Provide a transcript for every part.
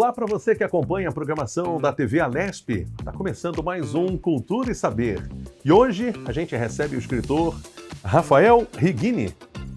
Olá para você que acompanha a programação da TV Alesp. Está começando mais um Cultura e Saber. E hoje a gente recebe o escritor Rafael Righini,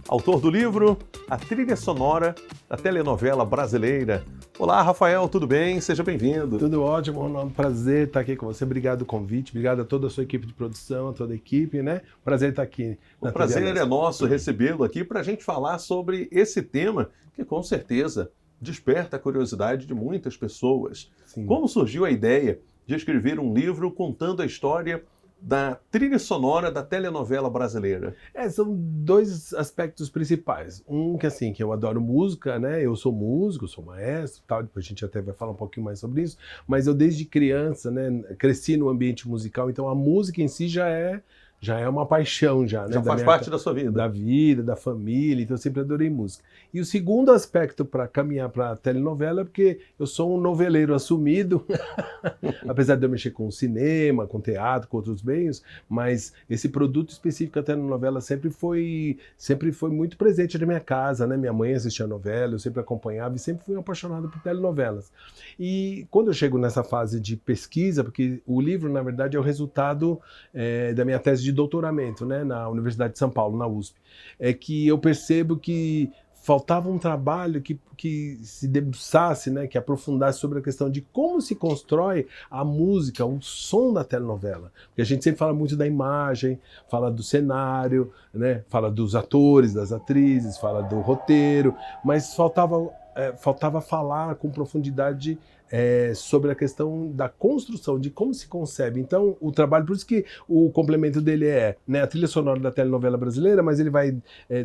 autor do livro A Trilha Sonora da Telenovela Brasileira. Olá, Rafael, tudo bem? Seja bem-vindo. Tudo ótimo, é um prazer estar aqui com você. Obrigado pelo convite, obrigado a toda a sua equipe de produção, a toda a equipe, né? Prazer estar aqui. O prazer é nosso recebê-lo aqui para a gente falar sobre esse tema que com certeza desperta a curiosidade de muitas pessoas. Sim. Como surgiu a ideia de escrever um livro contando a história da trilha sonora da telenovela brasileira? São dois aspectos principais. Um que eu adoro música, né? Eu sou músico, sou maestro, tal. Depois a gente até vai falar um pouquinho mais sobre isso. Mas eu desde criança, né, cresci no ambiente musical, então a música em si já é uma paixão, né? Já faz parte da sua vida. Da vida, da família, então eu sempre adorei música. E o segundo aspecto para caminhar para a telenovela é porque eu sou um noveleiro assumido, apesar de eu mexer com cinema, com teatro, com outros meios, mas esse produto específico, a telenovela, sempre foi muito presente na minha casa, né? Minha mãe assistia novela, eu sempre acompanhava e sempre fui apaixonado por telenovelas. E quando eu chego nessa fase de pesquisa, porque o livro, na verdade, é o resultado da minha tese de doutoramento, né, na Universidade de São Paulo, na USP, é que eu percebo que faltava um trabalho que se debruçasse, né, que aprofundasse sobre a questão de como se constrói a música, o som da telenovela. Porque a gente sempre fala muito da imagem, fala do cenário, né, fala dos atores, das atrizes, fala do roteiro, mas faltava falar com profundidade sobre a questão da construção, de como se concebe. Então, o trabalho, por isso que o complemento dele né, a trilha sonora da telenovela brasileira, mas ele vai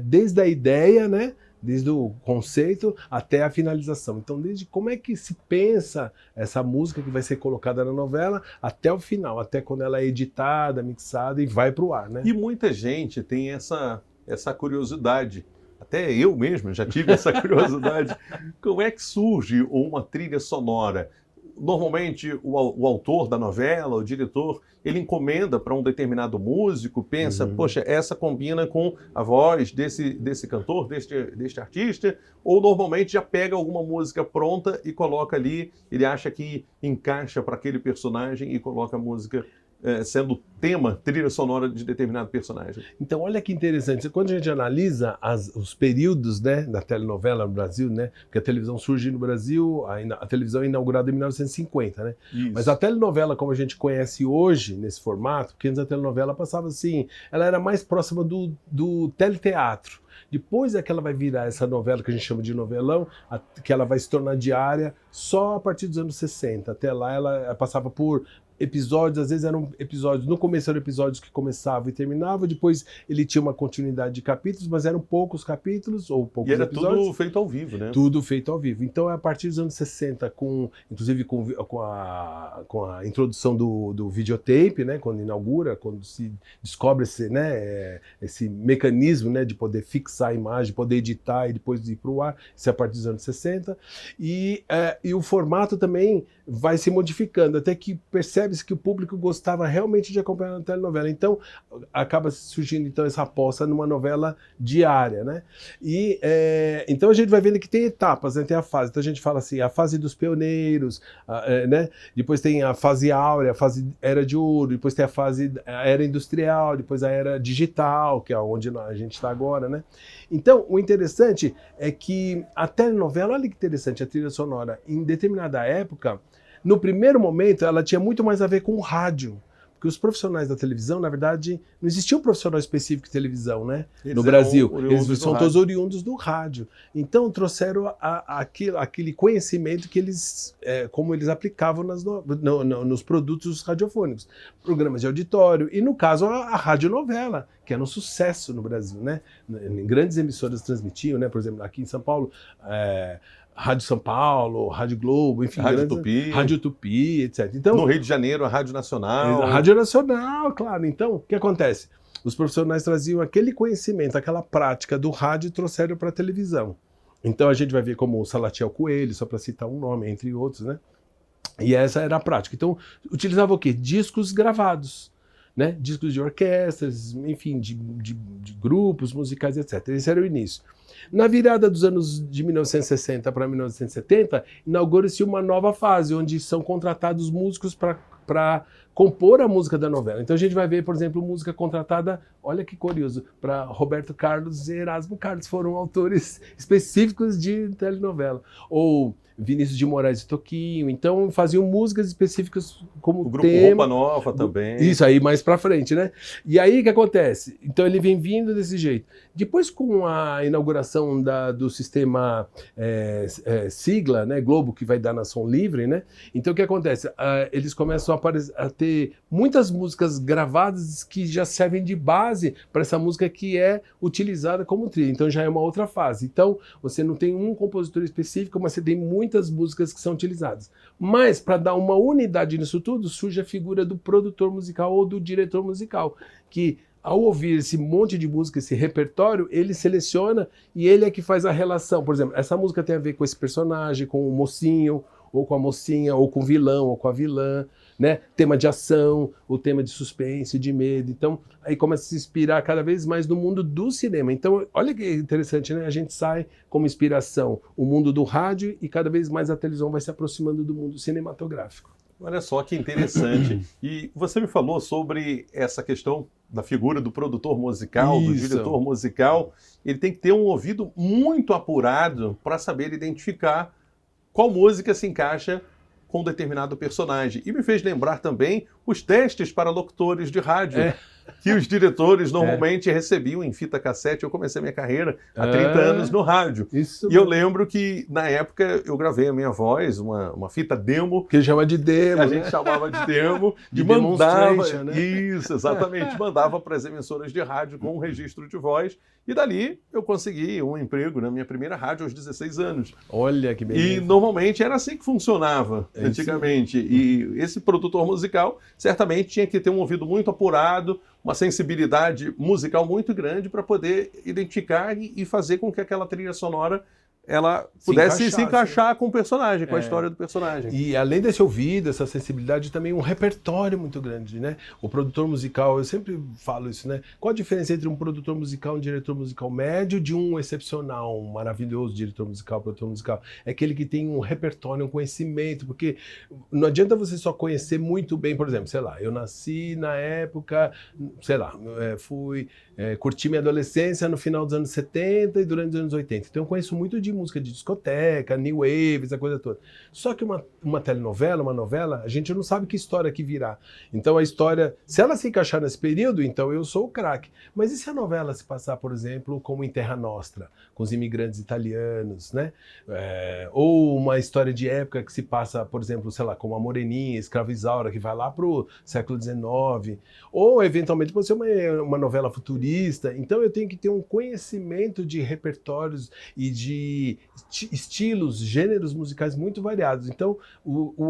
desde a ideia, né, desde o conceito até a finalização. Então, desde como é que se pensa essa música que vai ser colocada na novela até o final, até quando ela é editada, mixada e vai para o ar, né? E muita gente tem essa curiosidade. Até eu mesmo já tive essa curiosidade. Como é que surge uma trilha sonora? Normalmente, o autor da novela, o diretor, ele encomenda para um determinado músico, pensa, poxa, essa combina com a voz desse cantor, deste artista, ou normalmente já pega alguma música pronta e coloca ali, ele acha que encaixa para aquele personagem e coloca a música sendo tema, trilha sonora de determinado personagem. Então, olha que interessante. Quando a gente analisa os períodos, né, da telenovela no Brasil, né, porque a televisão surge no Brasil, a televisão é inaugurada em 1950, né? Isso. Mas a telenovela, como a gente conhece hoje, nesse formato, porque antes a telenovela passava assim, ela era mais próxima do teleteatro. Depois é que ela vai virar essa novela que a gente chama de novelão, que ela vai se tornar diária só a partir dos anos 60. Até lá ela passava por episódios, às vezes eram episódios, no começo eram episódios que começavam e terminavam, depois ele tinha uma continuidade de capítulos, mas eram poucos capítulos ou poucos episódios. E era tudo feito ao vivo, né? Tudo feito ao vivo. Então é a partir dos anos 60, inclusive com a introdução do videotape, né, quando se descobre esse mecanismo, né, de poder fixar a imagem, poder editar e depois ir para o ar, isso é a partir dos anos 60. E o formato também vai se modificando, até que percebe-se que o público gostava realmente de acompanhar a telenovela. Então, acaba surgindo então, essa aposta numa novela diária, né? E então a gente vai vendo que tem etapas, né? Tem a fase. Então a gente fala assim, a fase dos pioneiros, né? Depois tem a fase áurea, a fase era de ouro, depois tem a era industrial, depois a era digital, que é onde a gente está agora, né? Então, o interessante é que a telenovela, olha que interessante, a trilha sonora, em determinada época, no primeiro momento, ela tinha muito mais a ver com o rádio, porque os profissionais da televisão, na verdade, não existia um profissional específico de televisão, né? No Brasil. Eles são todos oriundos do rádio. Então, trouxeram aquele conhecimento que como eles aplicavam nos produtos radiofônicos. Programas de auditório e, no caso, a radionovela, que era um sucesso no Brasil, né? Em grandes emissoras transmitiam, né? Por exemplo, aqui em São Paulo, Rádio São Paulo, Rádio Globo, enfim. Rádio Tupi, etc. Então, no Rio de Janeiro, a Rádio Nacional. A Rádio Nacional, claro. Então, o que acontece? Os profissionais traziam aquele conhecimento, aquela prática do rádio e trouxeram para a televisão. Então, a gente vai ver como o Salatiel Coelho, só para citar um nome, entre outros, né? E essa era a prática. Então, utilizava o quê? Discos gravados. né? Discos de orquestras, enfim, de grupos musicais, etc. Esse era o início. Na virada dos anos de 1960 para 1970, inaugura-se uma nova fase, onde são contratados músicos para compor a música da novela. Então a gente vai ver, por exemplo, música contratada, olha que curioso, para Roberto Carlos e Erasmo Carlos, foram autores específicos de telenovela. Ou Vinícius de Moraes e Toquinho, então faziam músicas específicas como O grupo tema. Roupa Nova também. Isso aí mais pra frente, né? E aí o que acontece? Então ele vem vindo desse jeito. Depois com a inauguração do sistema sigla, né, Globo, que vai dar na Som Livre, né? Então o que acontece? Eles começam a ter muitas músicas gravadas que já servem de base para essa música que é utilizada como trilha. Então já é uma outra fase. Então você não tem um compositor específico, mas você tem muitas músicas que são utilizadas. Mas para dar uma unidade nisso tudo, surge a figura do produtor musical ou do diretor musical, que ao ouvir esse monte de música, esse repertório, ele seleciona e ele é que faz a relação. Por exemplo, essa música tem a ver com esse personagem, com o mocinho, ou com a mocinha, ou com o vilão, ou com a vilã, né? Tema de ação, o tema de suspense, de medo. Então, aí começa a se inspirar cada vez mais no mundo do cinema. Então, olha que interessante, né? A gente sai como inspiração o mundo do rádio e cada vez mais a televisão vai se aproximando do mundo cinematográfico. Olha só que interessante. E você me falou sobre essa questão da figura do produtor musical, do diretor musical. Ele tem que ter um ouvido muito apurado para saber identificar qual música se encaixa com um determinado personagem. E me fez lembrar também os testes para locutores de rádio, que os diretores normalmente recebiam em fita cassete. Eu comecei minha carreira há 30 anos no rádio. Isso. E eu lembro que, na época, eu gravei a minha voz, uma fita demo. Que chama de demo, A gente chamava de demo. De e mandava, demonstration, né? Isso, exatamente. Mandava para as emissoras de rádio com um registro de voz. E dali eu consegui um emprego na minha primeira rádio aos 16 anos. Olha que beleza. E normalmente era assim que funcionava antigamente. E esse produtor musical certamente tinha que ter um ouvido muito apurado, uma sensibilidade musical muito grande para poder identificar e fazer com que aquela trilha sonora ela pudesse se encaixar com o personagem, com a história do personagem. E além desse ouvido, essa sensibilidade, também um repertório muito grande, né? O produtor musical, eu sempre falo isso, né? Qual a diferença entre um produtor musical e um diretor musical médio de um excepcional, um maravilhoso diretor musical, produtor musical? É aquele que tem um repertório, um conhecimento, porque não adianta você só conhecer muito bem, por exemplo, sei lá, eu nasci na época, sei lá, curti minha adolescência no final dos anos 70 e durante os anos 80. Então eu conheço muito de música de discoteca, new wave, essa coisa toda. Só que uma telenovela, uma novela, a gente não sabe que história que virá. Então a história, se ela se encaixar nesse período, então eu sou o craque. Mas e se a novela se passar, por exemplo, como em Terra Nostra, com os imigrantes italianos, né? Ou uma história de época que se passa, por exemplo, sei lá, como a Moreninha, Escrava Isaura, que vai lá pro século XIX. Ou, eventualmente, pode ser uma novela futurista. Então eu tenho que ter um conhecimento de repertórios e de estilos, gêneros musicais muito variados. Então,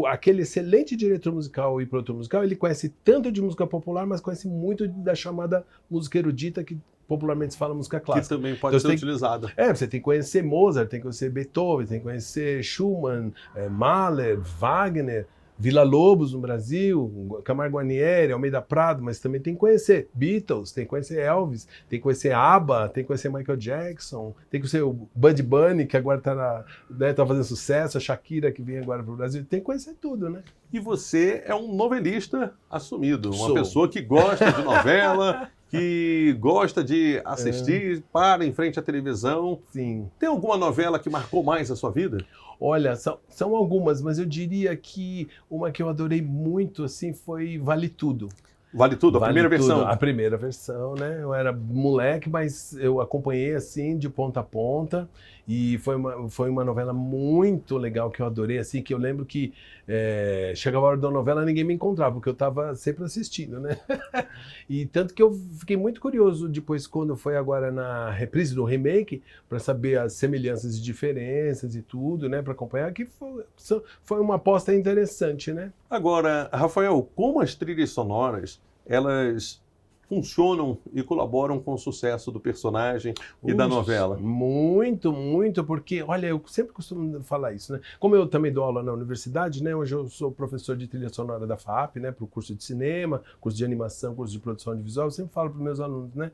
aquele excelente diretor musical e produtor musical, ele conhece tanto de música popular, mas conhece muito da chamada música erudita, que popularmente se fala música clássica. Que também pode ser utilizada. Você tem que conhecer Mozart, tem que conhecer Beethoven, tem que conhecer Schumann, Mahler, Wagner, Villa-Lobos no Brasil, Camargo Guarnieri, Almeida Prado, mas também tem que conhecer Beatles, tem que conhecer Elvis, tem que conhecer ABBA, tem que conhecer Michael Jackson, tem que conhecer o Bud Bunny, que agora tá fazendo sucesso, a Shakira, que vem agora pro Brasil, tem que conhecer tudo, né? E você é um novelista assumido, uma pessoa que gosta de novela, que gosta de assistir, para em frente à televisão. Sim. Tem alguma novela que marcou mais a sua vida? Olha, são algumas, mas eu diria que uma que eu adorei muito assim foi Vale Tudo. Vale Tudo, a primeira versão? A primeira versão, né? Eu era moleque, mas eu acompanhei assim de ponta a ponta e foi uma novela muito legal que eu adorei, assim, que eu lembro que chegava a hora da novela ninguém me encontrava, porque eu estava sempre assistindo, né? E tanto que eu fiquei muito curioso depois, quando foi agora na reprise do remake, para saber as semelhanças e diferenças e tudo, né? Para acompanhar, que foi uma aposta interessante, né? Agora, Rafael, como as trilhas sonoras, elas funcionam e colaboram com o sucesso do personagem e da novela? Muito, muito, porque, olha, eu sempre costumo falar isso, né? Como eu também dou aula na universidade, né? Hoje eu sou professor de trilha sonora da FAAP, né? Para o curso de cinema, curso de animação, curso de produção audiovisual, eu sempre falo para os meus alunos, né?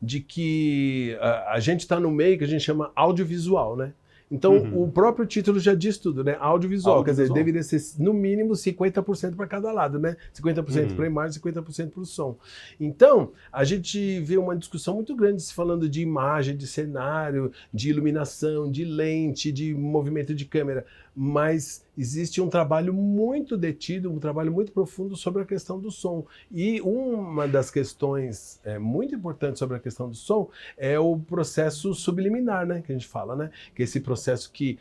De que a gente está no meio que a gente chama audiovisual, né? Então, o próprio título já diz tudo, né? Audiovisual, quer dizer, deveria ser no mínimo 50% para cada lado, né? 50% para a imagem, 50% para o som. Então, a gente vê uma discussão muito grande se falando de imagem, de cenário, de iluminação, de lente, de movimento de câmera, mas existe um trabalho muito detido, um trabalho muito profundo sobre a questão do som. E uma das questões muito importantes sobre a questão do som é o processo subliminar, né? Que a gente fala, né? Que é esse processo que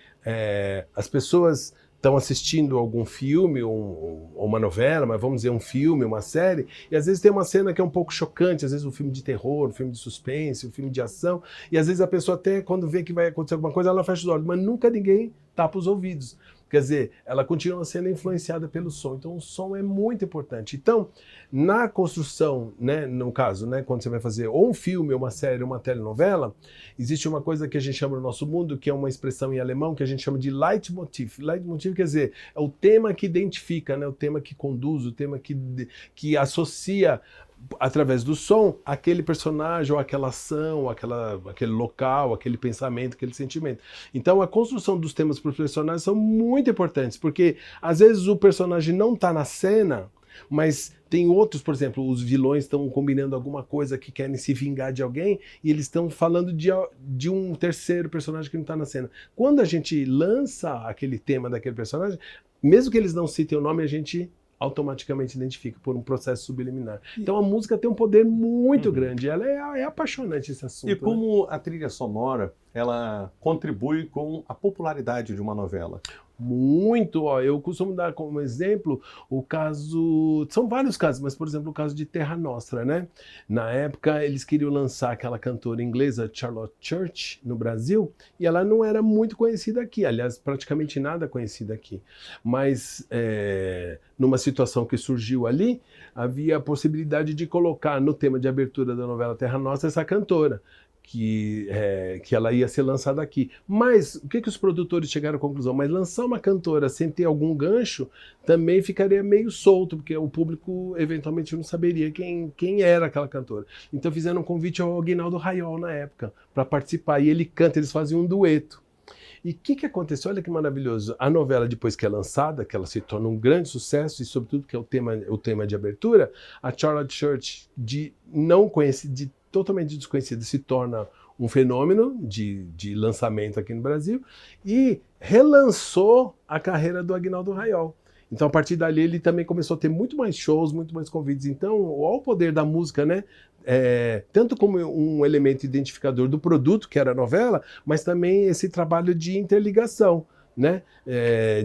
as pessoas estão assistindo algum filme ou uma novela, mas vamos dizer um filme, uma série, e às vezes tem uma cena que é um pouco chocante, às vezes um filme de terror, um filme de suspense, um filme de ação, e às vezes a pessoa até quando vê que vai acontecer alguma coisa, ela fecha os olhos, mas nunca ninguém tapa os ouvidos. Quer dizer, ela continua sendo influenciada pelo som. Então, o som é muito importante. Então, na construção, né, no caso, né, quando você vai fazer ou um filme, ou uma série, ou uma telenovela, existe uma coisa que a gente chama no nosso mundo, que é uma expressão em alemão, que a gente chama de Leitmotiv. Leitmotiv quer dizer, é o tema que identifica, né, o tema que conduz, o tema que associa através do som, aquele personagem, ou aquela ação, ou aquele local, aquele pensamento, aquele sentimento. Então a construção dos temas para os personagens são muito importantes, porque às vezes o personagem não está na cena, mas tem outros, por exemplo, os vilões estão combinando alguma coisa que querem se vingar de alguém, e eles estão falando de um terceiro personagem que não está na cena. Quando a gente lança aquele tema daquele personagem, mesmo que eles não citem o nome, a gente automaticamente identifica por um processo subliminar. Então a música tem um poder muito grande, ela é apaixonante esse assunto. E como a trilha sonora, ela contribui com a popularidade de uma novela? Muito, ó, eu costumo dar como exemplo o caso, são vários casos, mas por exemplo o caso de Terra Nostra, né? Na época eles queriam lançar aquela cantora inglesa Charlotte Church no Brasil e ela não era muito conhecida aqui, aliás praticamente nada conhecida aqui, mas numa situação que surgiu ali, havia a possibilidade de colocar no tema de abertura da novela Terra Nostra essa cantora, que ela ia ser lançada aqui. Mas o que os produtores chegaram à conclusão? Mas lançar uma cantora sem ter algum gancho também ficaria meio solto, porque o público eventualmente não saberia quem era aquela cantora. Então fizeram um convite ao Aguinaldo Rayol na época para participar, e ele canta, eles faziam um dueto. E o que aconteceu? Olha que maravilhoso. A novela, depois que é lançada, que ela se torna um grande sucesso, e sobretudo que é o tema de abertura, a Charlotte Church, totalmente desconhecida, se torna um fenômeno de lançamento aqui no Brasil e relançou a carreira do Aguinaldo Rayol. Então, a partir dali, ele também começou a ter muito mais shows, muito mais convites. Então, olha o poder da música, né? Tanto como um elemento identificador do produto, que era a novela, mas também esse trabalho de interligação, né?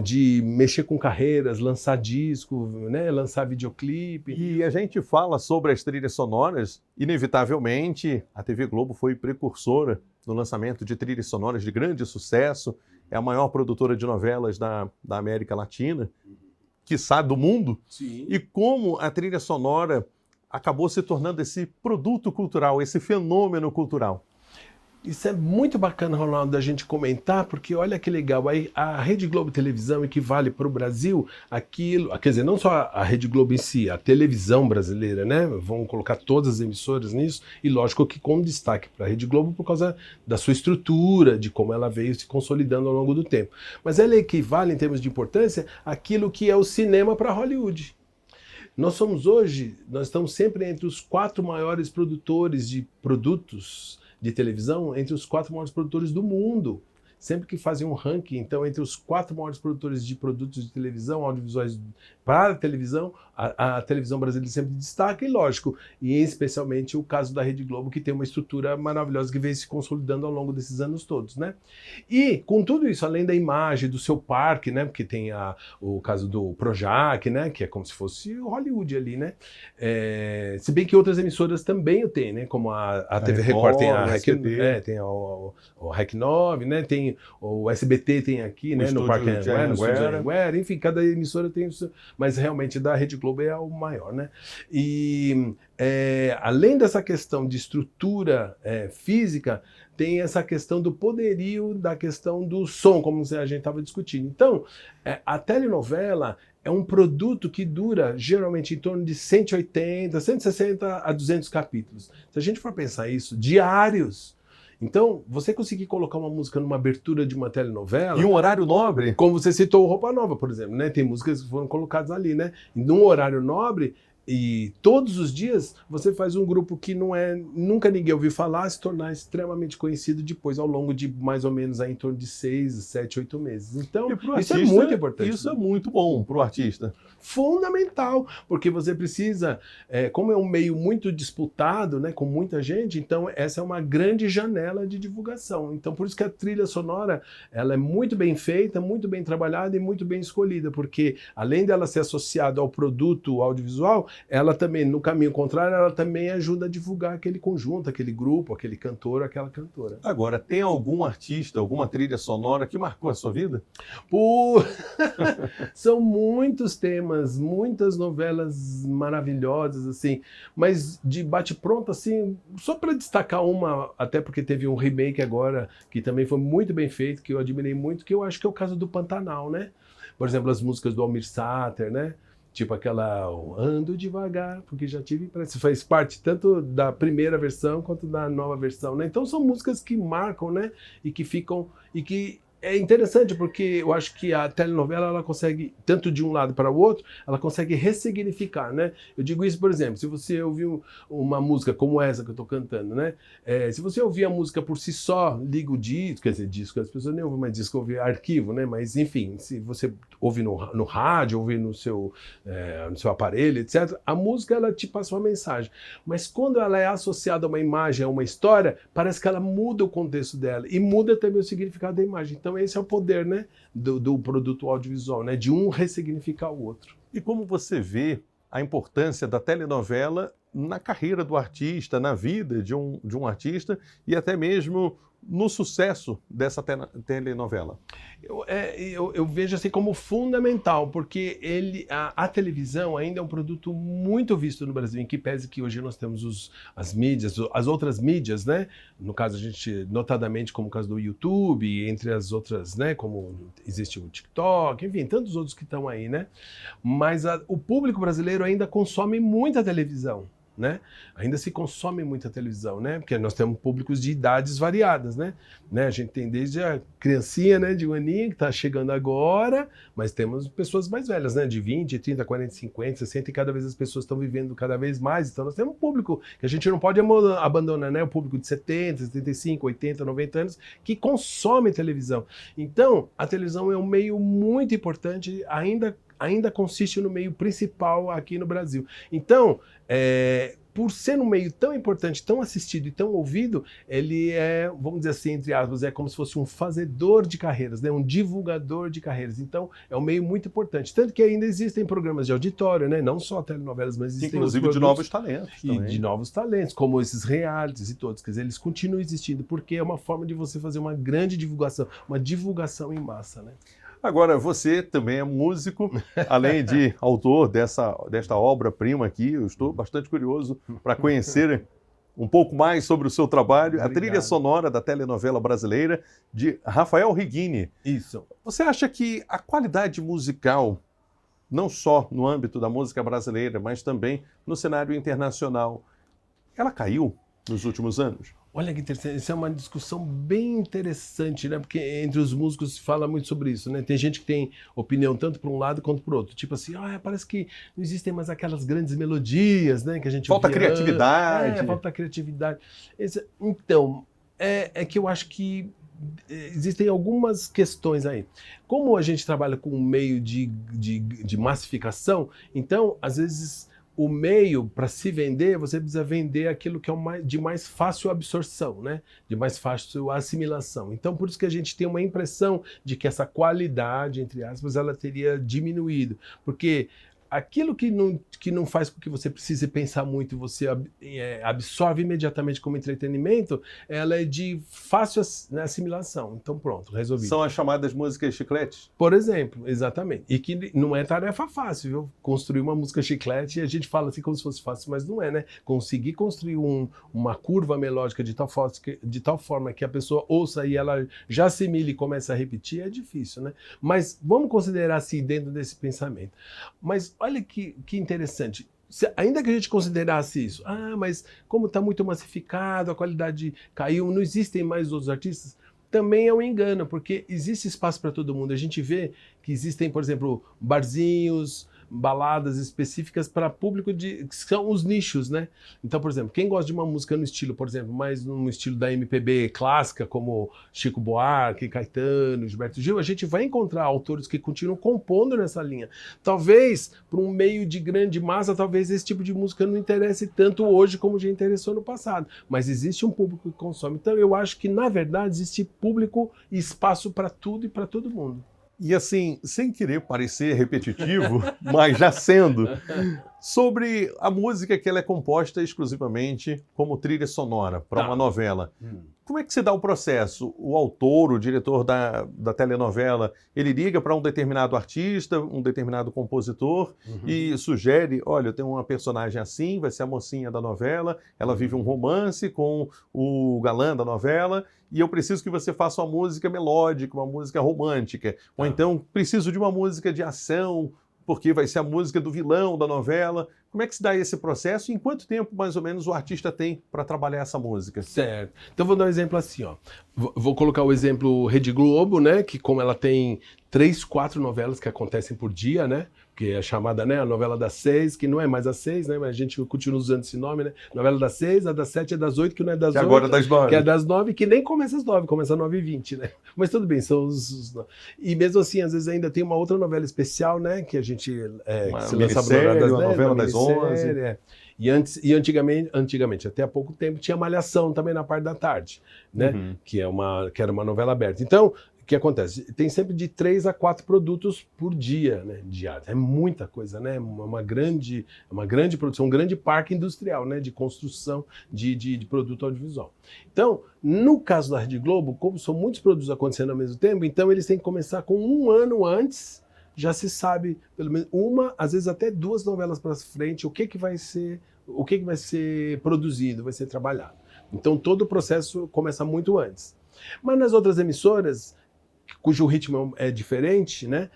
De mexer com carreiras, lançar disco, né? Lançar videoclipe. E a gente fala sobre as trilhas sonoras, inevitavelmente a TV Globo foi precursora no lançamento de trilhas sonoras de grande sucesso, é a maior produtora de novelas da América Latina, quiçá do mundo. Sim. E como a trilha sonora acabou se tornando esse produto cultural, esse fenômeno cultural. Isso é muito bacana, Ronaldo, da gente comentar, porque olha que legal, a Rede Globo Televisão equivale para o Brasil aquilo, quer dizer, não só a Rede Globo em si, a televisão brasileira, né? Vão colocar todas as emissoras nisso, e lógico que com destaque para a Rede Globo por causa da sua estrutura, de como ela veio se consolidando ao longo do tempo. Mas ela equivale, em termos de importância, àquilo que é o cinema para Hollywood. Nós estamos sempre entre os 4 maiores produtores de produtos de televisão, entre os 4 maiores produtores do mundo. Sempre que fazem um ranking, então, entre os 4 maiores produtores de produtos de televisão, audiovisuais para a televisão, a televisão brasileira sempre destaca, e lógico, e especialmente o caso da Rede Globo, que tem uma estrutura maravilhosa que vem se consolidando ao longo desses anos todos, né? E com tudo isso, além da imagem do seu parque, né? Porque tem o caso do Projac, né? Que é como se fosse o Hollywood ali, né? Se bem que outras emissoras também o têm, né? Como a TV Record tem a tem o REC 9, né? Tem o SBT tem aqui, né? No Parque Anhanguera, no Estúdio Anhanguera, enfim, cada emissora tem o seu, mas realmente da Rede Globo é o maior, né? E além dessa questão de estrutura física, tem essa questão do poderio, da questão do som, como a gente estava discutindo. Então, a telenovela é um produto que dura geralmente em torno de 180, 160 a 200 capítulos. Se a gente for pensar isso, diários. Então, você conseguir colocar uma música numa abertura de uma telenovela... E um horário nobre. Como você citou o Roupa Nova, por exemplo, né? Tem músicas que foram colocadas ali, né? Num horário nobre, e todos os dias você faz um grupo que nunca ninguém ouviu falar, se tornar extremamente conhecido depois, ao longo de mais ou menos em torno de 6, 7, 8 meses. Então, isso é muito importante. Isso é muito bom para o artista. Fundamental, porque você precisa, como é um meio muito disputado, né, com muita gente, então essa é uma grande janela de divulgação. Então por isso que a trilha sonora, ela é muito bem feita, muito bem trabalhada e muito bem escolhida, porque além dela ser associada ao produto audiovisual, ela também, no caminho contrário, ela também ajuda a divulgar aquele conjunto, aquele grupo, aquele cantor, aquela cantora. Agora, tem algum artista, alguma trilha sonora que marcou a sua vida? São muitos temas, muitas novelas maravilhosas, assim, mas de bate-pronto, assim, só para destacar uma, até porque teve um remake agora, que também foi muito bem feito, que eu admirei muito, que eu acho que é o caso do Pantanal, né? Por exemplo, as músicas do Almir Sater, né? Tipo aquela Ando Devagar, porque já tive impressão. Faz parte tanto da primeira versão quanto da nova versão, né? Então são músicas que marcam, né? E que ficam... E que é interessante porque eu acho que a telenovela, ela consegue, tanto de um lado para o outro, ela consegue ressignificar, né? Eu digo isso, por exemplo, se você ouvir uma música como essa que eu estou cantando, né? Se você ouvir a música por si só, liga o disco, quer dizer, disco, as pessoas nem ouvem mais disco, ouvem arquivo, né? Mas, enfim, se você ouve no rádio, ouve no seu aparelho, etc., a música, ela te passa uma mensagem. Mas quando ela é associada a uma imagem, a uma história, parece que ela muda o contexto dela e muda também o significado da imagem. Então, esse é o poder, né, do produto audiovisual, né, de um ressignificar o outro. E como você vê a importância da telenovela na carreira do artista, na vida de um artista e até mesmo no sucesso dessa telenovela? Eu vejo assim como fundamental, porque a televisão ainda é um produto muito visto no Brasil, em que pese que hoje nós temos as mídias, as outras mídias, né? No caso, a gente, notadamente como o caso do YouTube, entre as outras, né? Como existe o TikTok, enfim, tantos outros que estão aí, né? Mas o público brasileiro ainda consome muita televisão. Né? Ainda se consome muita televisão, né? Porque nós temos públicos de idades variadas, né? A gente tem desde a criancinha, né, de um aninho, que está chegando agora, mas temos pessoas mais velhas, né, de 20, 30, 40, 50, 60, e cada vez as pessoas estão vivendo cada vez mais, então nós temos um público que a gente não pode abandonar, né? O público de 70, 75, 80, 90 anos, que consome televisão. Então, a televisão é um meio muito importante, ainda consiste no meio principal aqui no Brasil. Então, por ser um meio tão importante, tão assistido e tão ouvido, ele vamos dizer assim, entre aspas, é como se fosse um fazedor de carreiras, né? Um divulgador de carreiras. Então, é um meio muito importante. Tanto que ainda existem programas de auditório, né? Não só telenovelas, mas existem inclusive de novos talentos também. E de novos talentos, como esses realities e todos. Quer dizer, eles continuam existindo, porque é uma forma de você fazer uma grande divulgação, uma divulgação em massa, né? Agora, você também é músico, além de autor desta obra-prima aqui. Eu estou bastante curioso para conhecer um pouco mais sobre o seu trabalho. Obrigado. A trilha sonora da telenovela brasileira de Rafael Righini. Isso. Você acha que a qualidade musical, não só no âmbito da música brasileira, mas também no cenário internacional, ela caiu nos últimos anos? Olha que interessante, isso é uma discussão bem interessante, né? Porque entre os músicos se fala muito sobre isso, né? Tem gente que tem opinião tanto para um lado quanto para o outro. Tipo assim, parece que não existem mais aquelas grandes melodias, né? Que a gente falta criatividade. Falta criatividade. Então, é que eu acho que existem algumas questões aí. Como a gente trabalha com um meio de massificação, então, às vezes, o meio para se vender, você precisa vender aquilo que é de mais fácil absorção, né? De mais fácil assimilação. Então, por isso que a gente tem uma impressão de que essa qualidade, entre aspas, ela teria diminuído. Porque aquilo que não faz com que você precise pensar muito e você absorve imediatamente como entretenimento, ela é de fácil assimilação. Então pronto, resolvido. São as chamadas músicas chicletes? Por exemplo, exatamente. E que não é tarefa fácil, viu? Construir uma música chiclete, a gente fala assim como se fosse fácil, mas não é, né? Conseguir construir uma curva melódica de tal forma que a pessoa ouça e ela já assimile e comece a repetir, é difícil, né? Mas vamos considerar assim dentro desse pensamento. Mas olha que interessante. Ainda que a gente considerasse isso, mas como está muito massificado, a qualidade caiu, não existem mais outros artistas, também é um engano, porque existe espaço para todo mundo. A gente vê que existem, por exemplo, barzinhos, baladas específicas para público que são os nichos, né? Então, por exemplo, quem gosta de uma música no estilo, por exemplo, mais no estilo da MPB clássica, como Chico Buarque, Caetano, Gilberto Gil, a gente vai encontrar autores que continuam compondo nessa linha. Talvez, para um meio de grande massa, talvez esse tipo de música não interesse tanto hoje como já interessou no passado, mas existe um público que consome. Então, eu acho que, na verdade, existe público e espaço para tudo e para todo mundo. E assim, sem querer parecer repetitivo, mas já sendo, sobre a música que ela é composta exclusivamente como trilha sonora para uma novela. Como é que se dá o processo? O autor, o diretor da telenovela, ele liga para um determinado artista, um determinado compositor e sugere, olha, eu tenho uma personagem assim, vai ser a mocinha da novela, ela vive um romance com o galã da novela e eu preciso que você faça uma música melódica, uma música romântica. Ou então, preciso de uma música de ação, porque vai ser a música do vilão da novela. Como é que se dá esse processo e em quanto tempo, mais ou menos, o artista tem para trabalhar essa música? Certo. Então, vou dar um exemplo assim, ó. Vou colocar o exemplo Rede Globo, né? Que como ela tem 3, 4 novelas que acontecem por dia, né? Que é chamada, né, a novela das 6, que não é mais às 6, né? Mas a gente continua usando esse nome, né? Novela das 6, a das 7 é das 8, que não é das 8. Agora é das 9. Que é das 9, que nem começa às 9, começa às 9h20, né? Mas tudo bem, são os... E mesmo assim, às vezes ainda tem uma outra novela especial, né? Que a gente que se lançava no horário das 10, uma novela das 11. E antigamente, até há pouco tempo, tinha Malhação também na parte da tarde, né? Que era uma novela aberta. Então, o que acontece? Tem sempre de 3 a 4 produtos por dia, né, diário. É muita coisa, né? Uma grande produção, um grande parque industrial, né, de construção de produto audiovisual. Então, no caso da Rede Globo, como são muitos produtos acontecendo ao mesmo tempo, então eles têm que começar com um ano antes, já se sabe pelo menos uma, às vezes até 2 novelas para frente, o que vai ser produzido, vai ser trabalhado. Então, todo o processo começa muito antes. Mas nas outras emissoras, cujo ritmo é diferente, né?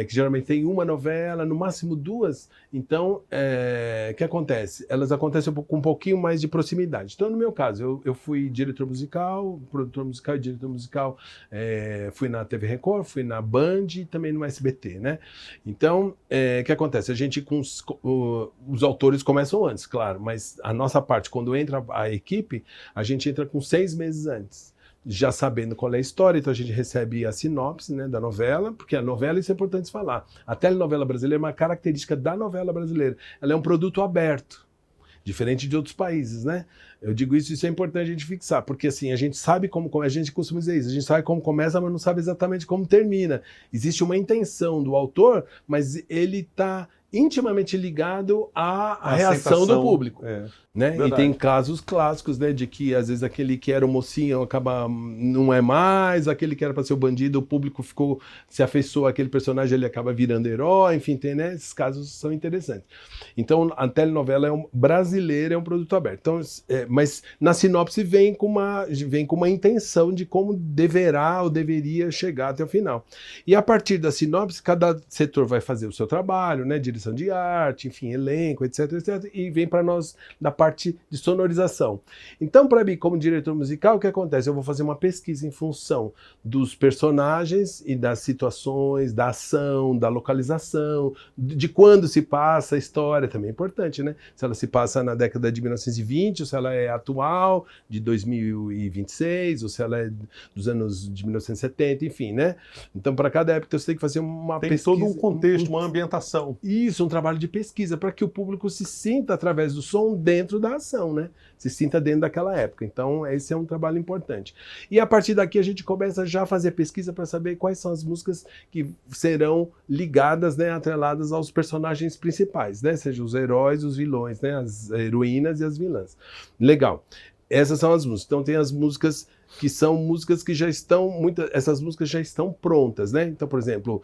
Que geralmente tem uma novela, no máximo 2. Então, o que acontece? Elas acontecem com um pouquinho mais de proximidade. Então, no meu caso, eu fui diretor musical, produtor musical e diretor musical. Fui na TV Record, fui na Band e também no SBT, né? Então, o que acontece? A gente, os autores começam antes, claro, mas a nossa parte, quando entra a equipe, a gente entra com 6 meses antes. Já sabendo qual é a história, então a gente recebe a sinopse, né, da novela, porque a novela, isso é importante falar. A telenovela brasileira é uma característica da novela brasileira. Ela é um produto aberto, diferente de outros países, né? Eu digo isso é importante a gente fixar, porque assim, a gente sabe como a gente costuma dizer isso, a gente sabe como começa, mas não sabe exatamente como termina. Existe uma intenção do autor, mas ele está intimamente ligado à reação do público. Né? E tem casos clássicos, né, de que às vezes aquele que era o mocinho não é mais, aquele que era para ser o bandido, o público se afeiçoou àquele personagem, ele acaba virando herói, enfim, tem, né? Esses casos são interessantes. Então, a telenovela brasileira é um produto aberto. Então, mas na sinopse vem com uma intenção de como deverá ou deveria chegar até o final. E a partir da sinopse, cada setor vai fazer o seu trabalho, né, direção de arte, enfim, elenco, etc, e vem para nós da parte de sonorização. Então, para mim, como diretor musical, o que acontece? Eu vou fazer uma pesquisa em função dos personagens e das situações, da ação, da localização, de quando se passa a história, também é importante, né? Se ela se passa na década de 1920, ou se ela é atual, de 2026, ou se ela é dos anos de 1970, enfim, né? Então, para cada época, você tem que fazer uma pesquisa. Tem todo um contexto, uma ambientação. isso, um trabalho de pesquisa, para que o público se sinta, através do som, dentro da ação, né? Se sinta dentro daquela época. Então, esse é um trabalho importante. E a partir daqui a gente começa já a fazer pesquisa para saber quais são as músicas que serão ligadas, né, atreladas aos personagens principais, né? Seja os heróis, os vilões, né? As heroínas e as vilãs. Legal. Essas são as músicas. Então tem as músicas que são músicas que já estão, essas músicas já estão prontas, né? Então, por exemplo,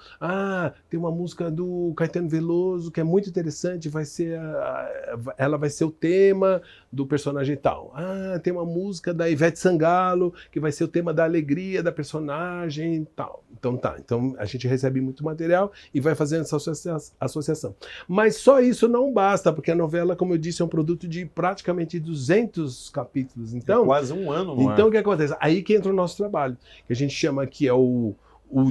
tem uma música do Caetano Veloso que é muito interessante, ela vai ser o tema do personagem tal. Tem uma música da Ivete Sangalo que vai ser o tema da alegria da personagem tal. Então então a gente recebe muito material e vai fazendo essa associação. Mas só isso não basta, porque a novela, como eu disse, é um produto de praticamente 200 capítulos. Então, é quase um ano, não é? Então o que acontece? Aí que entra o nosso trabalho, que a gente chama que é o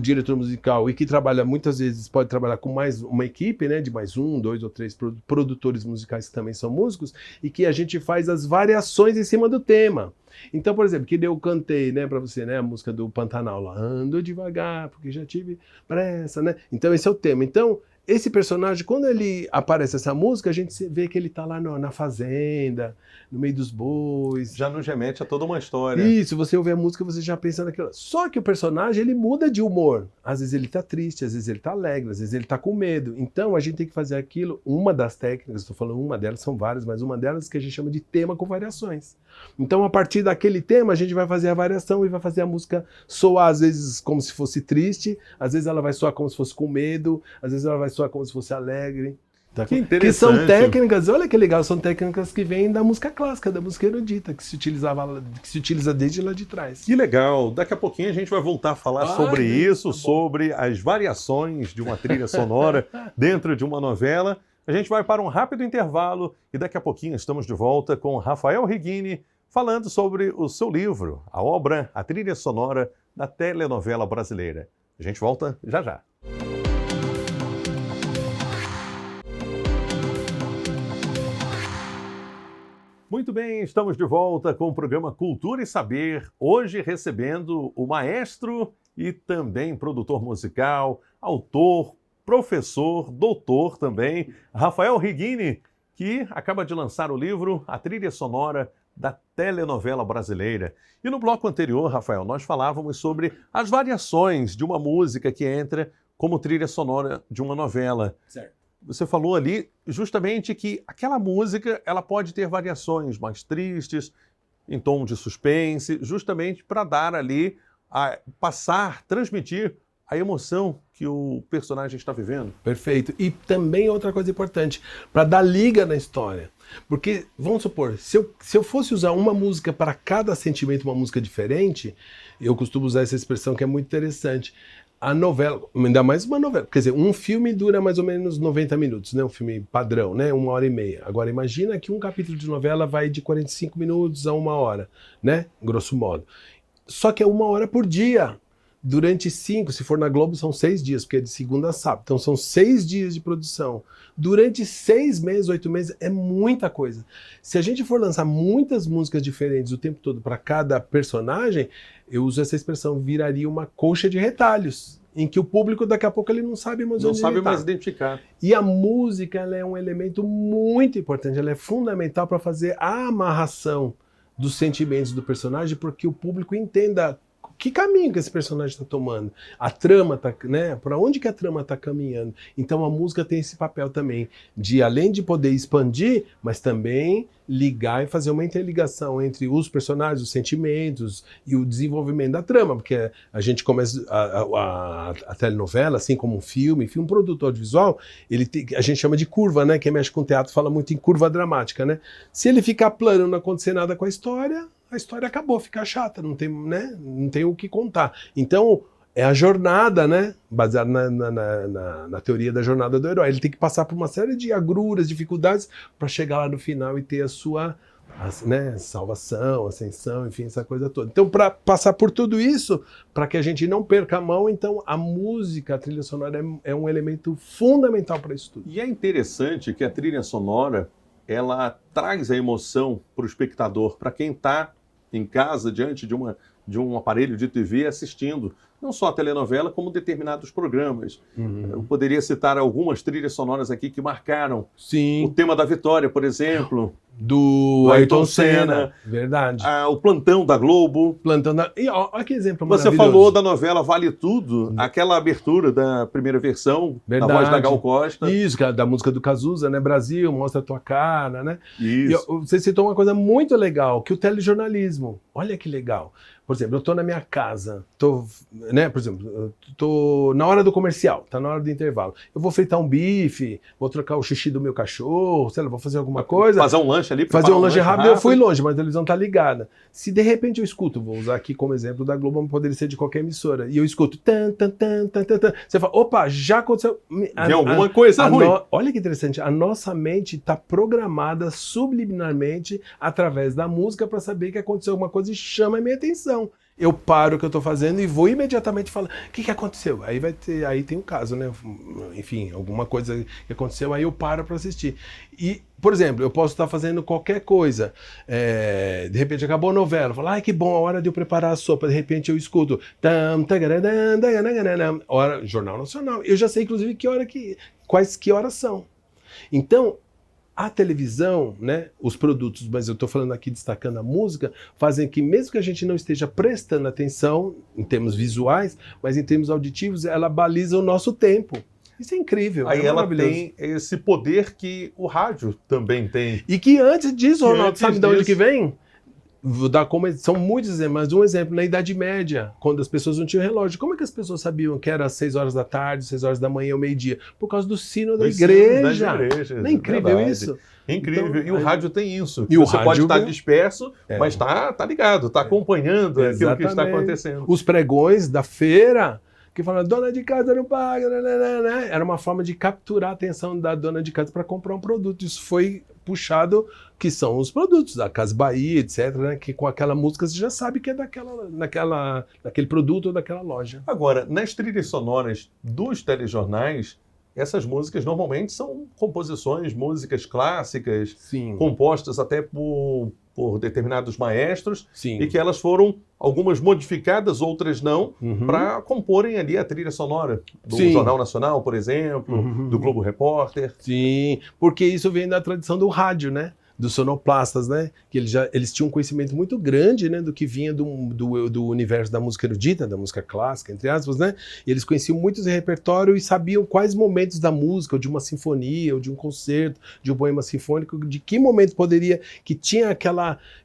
diretor musical, e que trabalha muitas vezes, pode trabalhar com mais uma equipe, né, de mais 1, 2 ou 3 produtores musicais que também são músicos, e que a gente faz as variações em cima do tema. Então, por exemplo, que eu cantei, né, para você, né, a música do Pantanal lá, ando devagar, porque já tive pressa, né? Então esse é o tema. Então, esse personagem, quando ele aparece essa música, a gente vê que ele tá lá na fazenda, no meio dos bois. Já nos remete a toda uma história. Isso, você ouve a música, você já pensa naquilo. Só que o personagem, ele muda de humor. Às vezes ele tá triste, às vezes ele tá alegre, às vezes ele tá com medo. Então a gente tem que fazer aquilo, uma das técnicas, estou falando uma delas, são várias, mas uma delas que a gente chama de tema com variações. Então a partir daquele tema, a gente vai fazer a variação e vai fazer a música soar, às vezes como se fosse triste, às vezes ela vai soar como se fosse com medo, às vezes ela vai soar como se fosse alegre. Que interessante. Que são técnicas, olha que legal, são técnicas que vêm da música clássica, da música erudita, que se utiliza desde lá de trás. Que legal. Daqui a pouquinho a gente vai voltar a falar sobre isso, sobre as variações de uma trilha sonora dentro de uma novela. A gente vai para um rápido intervalo e daqui a pouquinho estamos de volta com Rafael Reguini falando sobre o seu livro, a obra, a trilha sonora da telenovela brasileira. A gente volta já já. Muito bem, estamos de volta com o programa Cultura e Saber, hoje recebendo o maestro e também produtor musical, autor, professor, doutor também, Rafael Reguini, que acaba de lançar o livro A Trilha Sonora da Telenovela Brasileira. E no bloco anterior, Rafael, nós falávamos sobre as variações de uma música que entra como trilha sonora de uma novela. Certo. Você falou ali justamente que aquela música ela pode ter variações mais tristes, em tom de suspense, justamente para dar ali, transmitir a emoção que o personagem está vivendo. Perfeito. E também outra coisa importante, para dar liga na história. Porque, vamos supor, se eu fosse usar uma música para cada sentimento, uma música diferente, eu costumo usar essa expressão que é muito interessante. A novela, ainda mais uma novela, quer dizer, um filme dura mais ou menos 90 minutos, né? Um filme padrão, né? 1h30. Agora, imagina que um capítulo de novela vai de 45 minutos a 1 hora, né? Grosso modo. Só que é 1 hora por dia. Durante 5, se for na Globo, são 6 dias, porque é de segunda a sábado. Então são 6 dias de produção. Durante 6 meses, 8 meses, é muita coisa. Se a gente for lançar muitas músicas diferentes o tempo todo para cada personagem, eu uso essa expressão, viraria uma colcha de retalhos, em que o público daqui a pouco ele não sabe mais onde ele mais tá. identificar. E a música ela é um elemento muito importante, ela é fundamental para fazer a amarração dos sentimentos do personagem, porque o público entenda que caminho que esse personagem está tomando, a trama tá, né? Para onde que a trama está caminhando. Então a música tem esse papel também de, além de poder expandir, mas também ligar e fazer uma interligação entre os personagens, os sentimentos e o desenvolvimento da trama, porque a gente começa a telenovela, assim como um filme produto audiovisual, a gente chama de curva, né? Quem mexe com teatro fala muito em curva dramática, né? Se ele ficar plano, não acontecer nada com a história acabou, fica chata, não tem, né? Não tem o que contar. Então, é a jornada, né? Baseada na teoria da jornada do herói. Ele tem que passar por uma série de agruras, dificuldades, para chegar lá no final e ter a sua salvação, ascensão, enfim, essa coisa toda. Então, para passar por tudo isso, para que a gente não perca a mão, então a música, a trilha sonora é um elemento fundamental para isso tudo. E é interessante que a trilha sonora, ela traz a emoção para o espectador, para quem está em casa, diante de uma de um aparelho de TV assistindo não só a telenovela, como determinados programas. Eu poderia citar algumas trilhas sonoras aqui que marcaram. Sim. O tema da Vitória, por exemplo. Do Ayrton Senna. Verdade. O Plantão da Globo. Plantão da... E olha que exemplo Você maravilhoso. falou da novela Vale Tudo, aquela abertura da primeira versão, Verdade. da voz da Gal Costa. Isso, da música do Cazuza, né? Brasil, mostra a tua cara, né? Isso. E você citou uma coisa muito legal, que o telejornalismo. Olha que legal. Por exemplo, eu estou na minha casa, né, por exemplo, estou na hora do comercial, está na hora do intervalo. Eu vou fritar um bife, vou trocar o xixi do meu cachorro, sei lá, vou fazer alguma coisa. Fazer um lanche ali. Fazer um lanche rápido, eu fui longe, mas a televisão está ligada. Se de repente eu escuto, vou usar aqui como exemplo da Globo, mas poderia ser de qualquer emissora, e eu escuto tan, tan, tan, tan, tan, tan, você fala, opa, já aconteceu. Vem alguma coisa ruim. Olha que interessante, a nossa mente está programada subliminarmente através da música para saber que aconteceu alguma coisa e chama a minha atenção. Eu paro o que eu estou fazendo e vou imediatamente falar, o que aconteceu? Aí tem um caso, né? Enfim, alguma coisa que aconteceu, aí eu paro para assistir. E, por exemplo, eu posso estar fazendo qualquer coisa, de repente acabou a novela, eu falo, ai que bom, a hora de eu preparar a sopa, de repente eu escuto, Jornal Nacional, eu já sei inclusive que horas são. Então, a televisão, né, os produtos, mas eu estou falando aqui destacando a música, fazem que mesmo que a gente não esteja prestando atenção em termos visuais, mas em termos auditivos, ela baliza o nosso tempo. Isso é incrível. Aí ela tem esse poder que o rádio também tem. E que antes disso, Ronaldo, sabe de onde que vem? Vou dar são muitos exemplos, mas um exemplo, na Idade Média, quando as pessoas não tinham relógio, como é que as pessoas sabiam que era às 6 horas da tarde, 6 horas da manhã ou meio-dia? Por causa do sino da igreja. Não é incrível isso? É incrível. Então, e o rádio tem isso. E você pode estar disperso, mas está ligado, está acompanhando aquilo que está acontecendo. Os pregões da feira, que falam, dona de casa não paga, né? Era uma forma de capturar a atenção da dona de casa para comprar um produto. Isso foi puxado, que são os produtos da Casa Bahia, etc., né? Que com aquela música você já sabe que é daquele produto ou daquela loja. Agora, nas trilhas sonoras dos telejornais, essas músicas normalmente são composições, músicas clássicas, Sim. compostas até por determinados maestros, Sim. e que elas foram, algumas modificadas, outras não, para comporem ali a trilha sonora do Jornal Nacional, por exemplo, do Globo Repórter. Sim, porque isso vem da tradição do rádio, né? Dos sonoplastas, né? Que eles tinham um conhecimento muito grande, né? Do que vinha do universo da música erudita, da música clássica, entre aspas, né? E eles conheciam muito esse repertório e sabiam quais momentos da música, ou de uma sinfonia, ou de um concerto, de um poema sinfônico, de que momento que tinha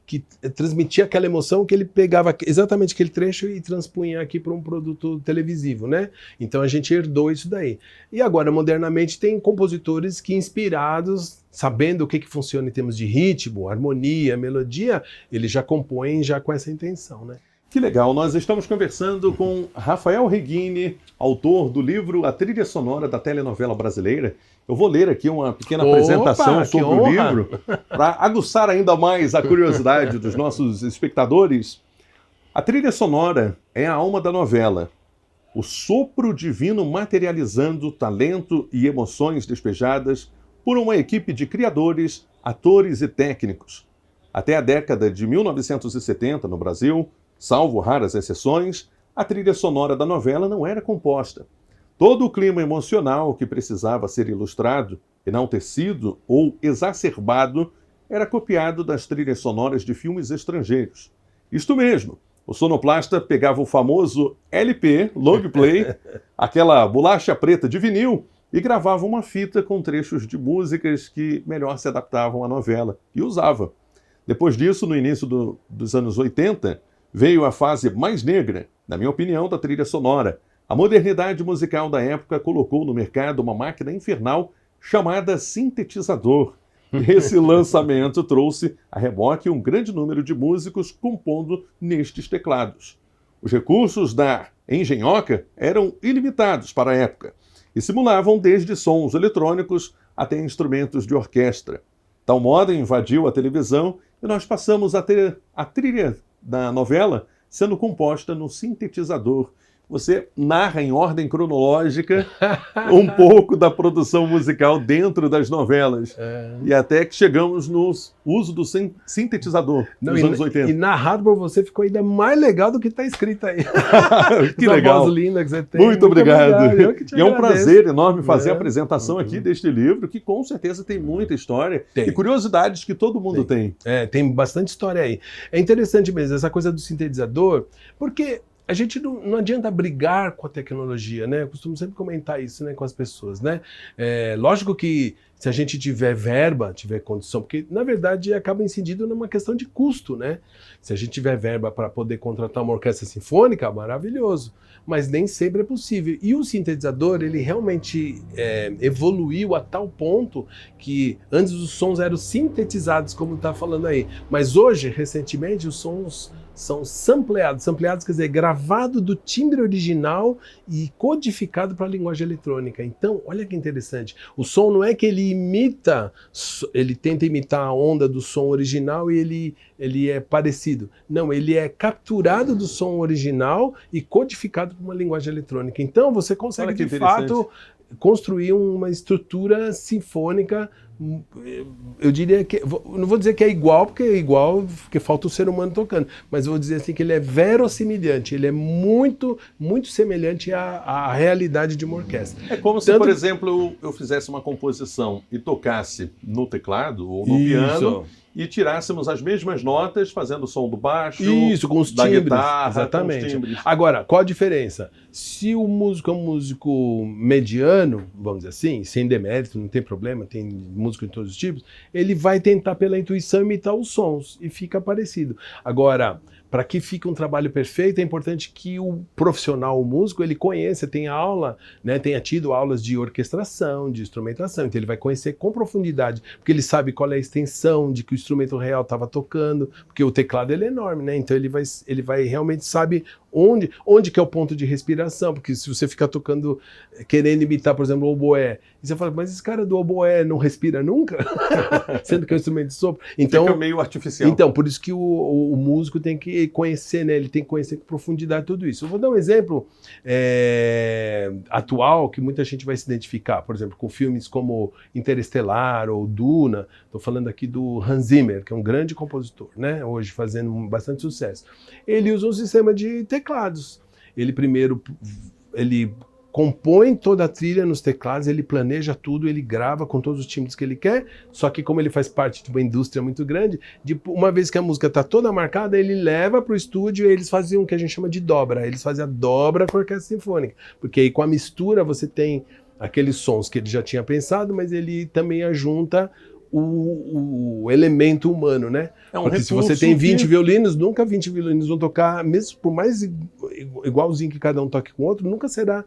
que transmitia aquela emoção, que ele pegava exatamente aquele trecho e transpunha aqui para um produto televisivo, né? Então a gente herdou isso daí. E agora, modernamente, tem compositores que, inspirados, sabendo o que funciona em termos de ritmo, harmonia, melodia, eles já compõem já com essa intenção, né? Que legal, nós estamos conversando com Rafael Reguini, autor do livro A Trilha Sonora da Telenovela Brasileira. Eu vou ler aqui uma pequena apresentação sobre o livro, para aguçar ainda mais a curiosidade dos nossos espectadores. A trilha sonora é a alma da novela, o sopro divino materializando talento e emoções despejadas por uma equipe de criadores, atores e técnicos. Até a década de 1970, no Brasil, salvo raras exceções, a trilha sonora da novela não era composta. Todo o clima emocional que precisava ser ilustrado, enaltecido ou exacerbado era copiado das trilhas sonoras de filmes estrangeiros. Isto mesmo, o sonoplasta pegava o famoso LP, long play, aquela bolacha preta de vinil, e gravava uma fita com trechos de músicas que melhor se adaptavam à novela, e usava. Depois disso, no início dos anos 80, veio a fase mais negra, na minha opinião, da trilha sonora. A modernidade musical da época colocou no mercado uma máquina infernal chamada sintetizador. Esse lançamento trouxe a reboque um grande número de músicos compondo nestes teclados. Os recursos da engenhoca eram ilimitados para a época e simulavam desde sons eletrônicos até instrumentos de orquestra. Tal moda invadiu a televisão e nós passamos a ter a trilha da novela sendo composta no sintetizador, você narra em ordem cronológica um pouco da produção musical dentro das novelas. E até que chegamos no uso do sintetizador nos anos 80. E narrado por você ficou ainda mais legal do que está escrito aí. Que legal. Voz linda que você tem. Muito obrigado. E é um prazer enorme fazer a É. apresentação aqui deste livro, que com certeza tem muita história Tem. e curiosidades que todo mundo tem. Tem bastante história aí. É interessante mesmo essa coisa do sintetizador, porque a gente não adianta brigar com a tecnologia, né? Eu costumo sempre comentar isso, né, com as pessoas, né? Lógico que se a gente tiver verba, tiver condição, porque na verdade acaba incidindo numa questão de custo, né? Se a gente tiver verba para poder contratar uma orquestra sinfônica, maravilhoso, mas nem sempre é possível. E o sintetizador, ele realmente evoluiu a tal ponto que antes os sons eram sintetizados, como está falando aí, mas hoje, recentemente, os sons são sampleados. Sampleados quer dizer, gravado do timbre original e codificado para a linguagem eletrônica. Então, olha que interessante. O som não é que ele imita, ele tenta imitar a onda do som original e ele é parecido. Não, ele é capturado do som original e codificado para uma linguagem eletrônica. Então, você consegue, de fato, construir uma estrutura sinfônica. Eu diria que, não vou dizer que é igual, porque falta o ser humano tocando, mas eu vou dizer assim que ele é verossimilhante, ele é muito, muito semelhante à realidade de uma orquestra. É como se, por exemplo, eu fizesse uma composição e tocasse no teclado ou no piano e tirássemos as mesmas notas fazendo o som do baixo, com os da timbres, guitarra, exatamente. com os timbres. Agora, qual a diferença? Se o músico é um músico mediano, vamos dizer assim, sem demérito, não tem problema, tem músico de todos os tipos, ele vai tentar pela intuição imitar os sons e fica parecido. Agora, para que fique um trabalho perfeito, é importante que o profissional, o músico, ele conheça, tenha aula, né, tenha tido aulas de orquestração, de instrumentação, então ele vai conhecer com profundidade, porque ele sabe qual é a extensão de que o instrumento real estava tocando, porque o teclado ele é enorme, né, então ele vai realmente sabe onde que é o ponto de respiração, porque se você ficar tocando, querendo imitar, por exemplo, o oboé, e você fala, mas esse cara do oboé não respira nunca? Sendo que é um instrumento de sopro. Então, fica meio artificial. Então, por isso que o músico tem que conhecer, né? Ele tem que conhecer com profundidade tudo isso. Eu vou dar um exemplo atual que muita gente vai se identificar, por exemplo, com filmes como Interestelar ou Duna. Estou falando aqui do Hans Zimmer, que é um grande compositor, né? Hoje fazendo bastante sucesso. Ele usa um sistema de teclados. Ele compõe toda a trilha nos teclados, ele planeja tudo, ele grava com todos os timbres que ele quer, só que como ele faz parte de uma indústria muito grande, uma vez que a música está toda marcada, ele leva para o estúdio e eles faziam o que a gente chama de dobra. Eles fazem a dobra com a orquestra sinfônica, porque aí com a mistura você tem aqueles sons que ele já tinha pensado, mas ele também ajunta o elemento humano, né? Porque se você tem 20 violinos, nunca 20 violinos vão tocar, mesmo por mais igualzinho que cada um toque com o outro, nunca será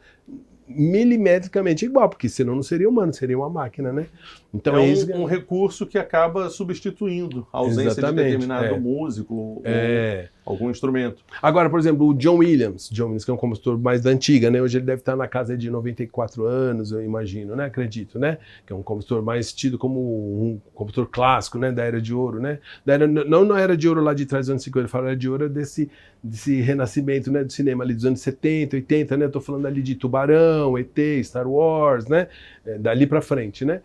milimetricamente igual, porque senão não seria humano, seria uma máquina, né? Então é um recurso que acaba substituindo a ausência de determinado músico ou algum instrumento. Agora, por exemplo, o John Williams, que é um compositor mais da antiga, né? Hoje ele deve estar na casa de 94 anos, eu imagino, né? Acredito, né? Que é um compositor mais tido como um compositor clássico, né? Da Era de Ouro, né? Não na Era de Ouro lá de trás dos anos 50, eu falo Era de Ouro desse renascimento, né? Do cinema ali dos anos 70, 80, né? Eu tô falando ali de Tubarão, ET, Star Wars, né? Dali pra frente, né?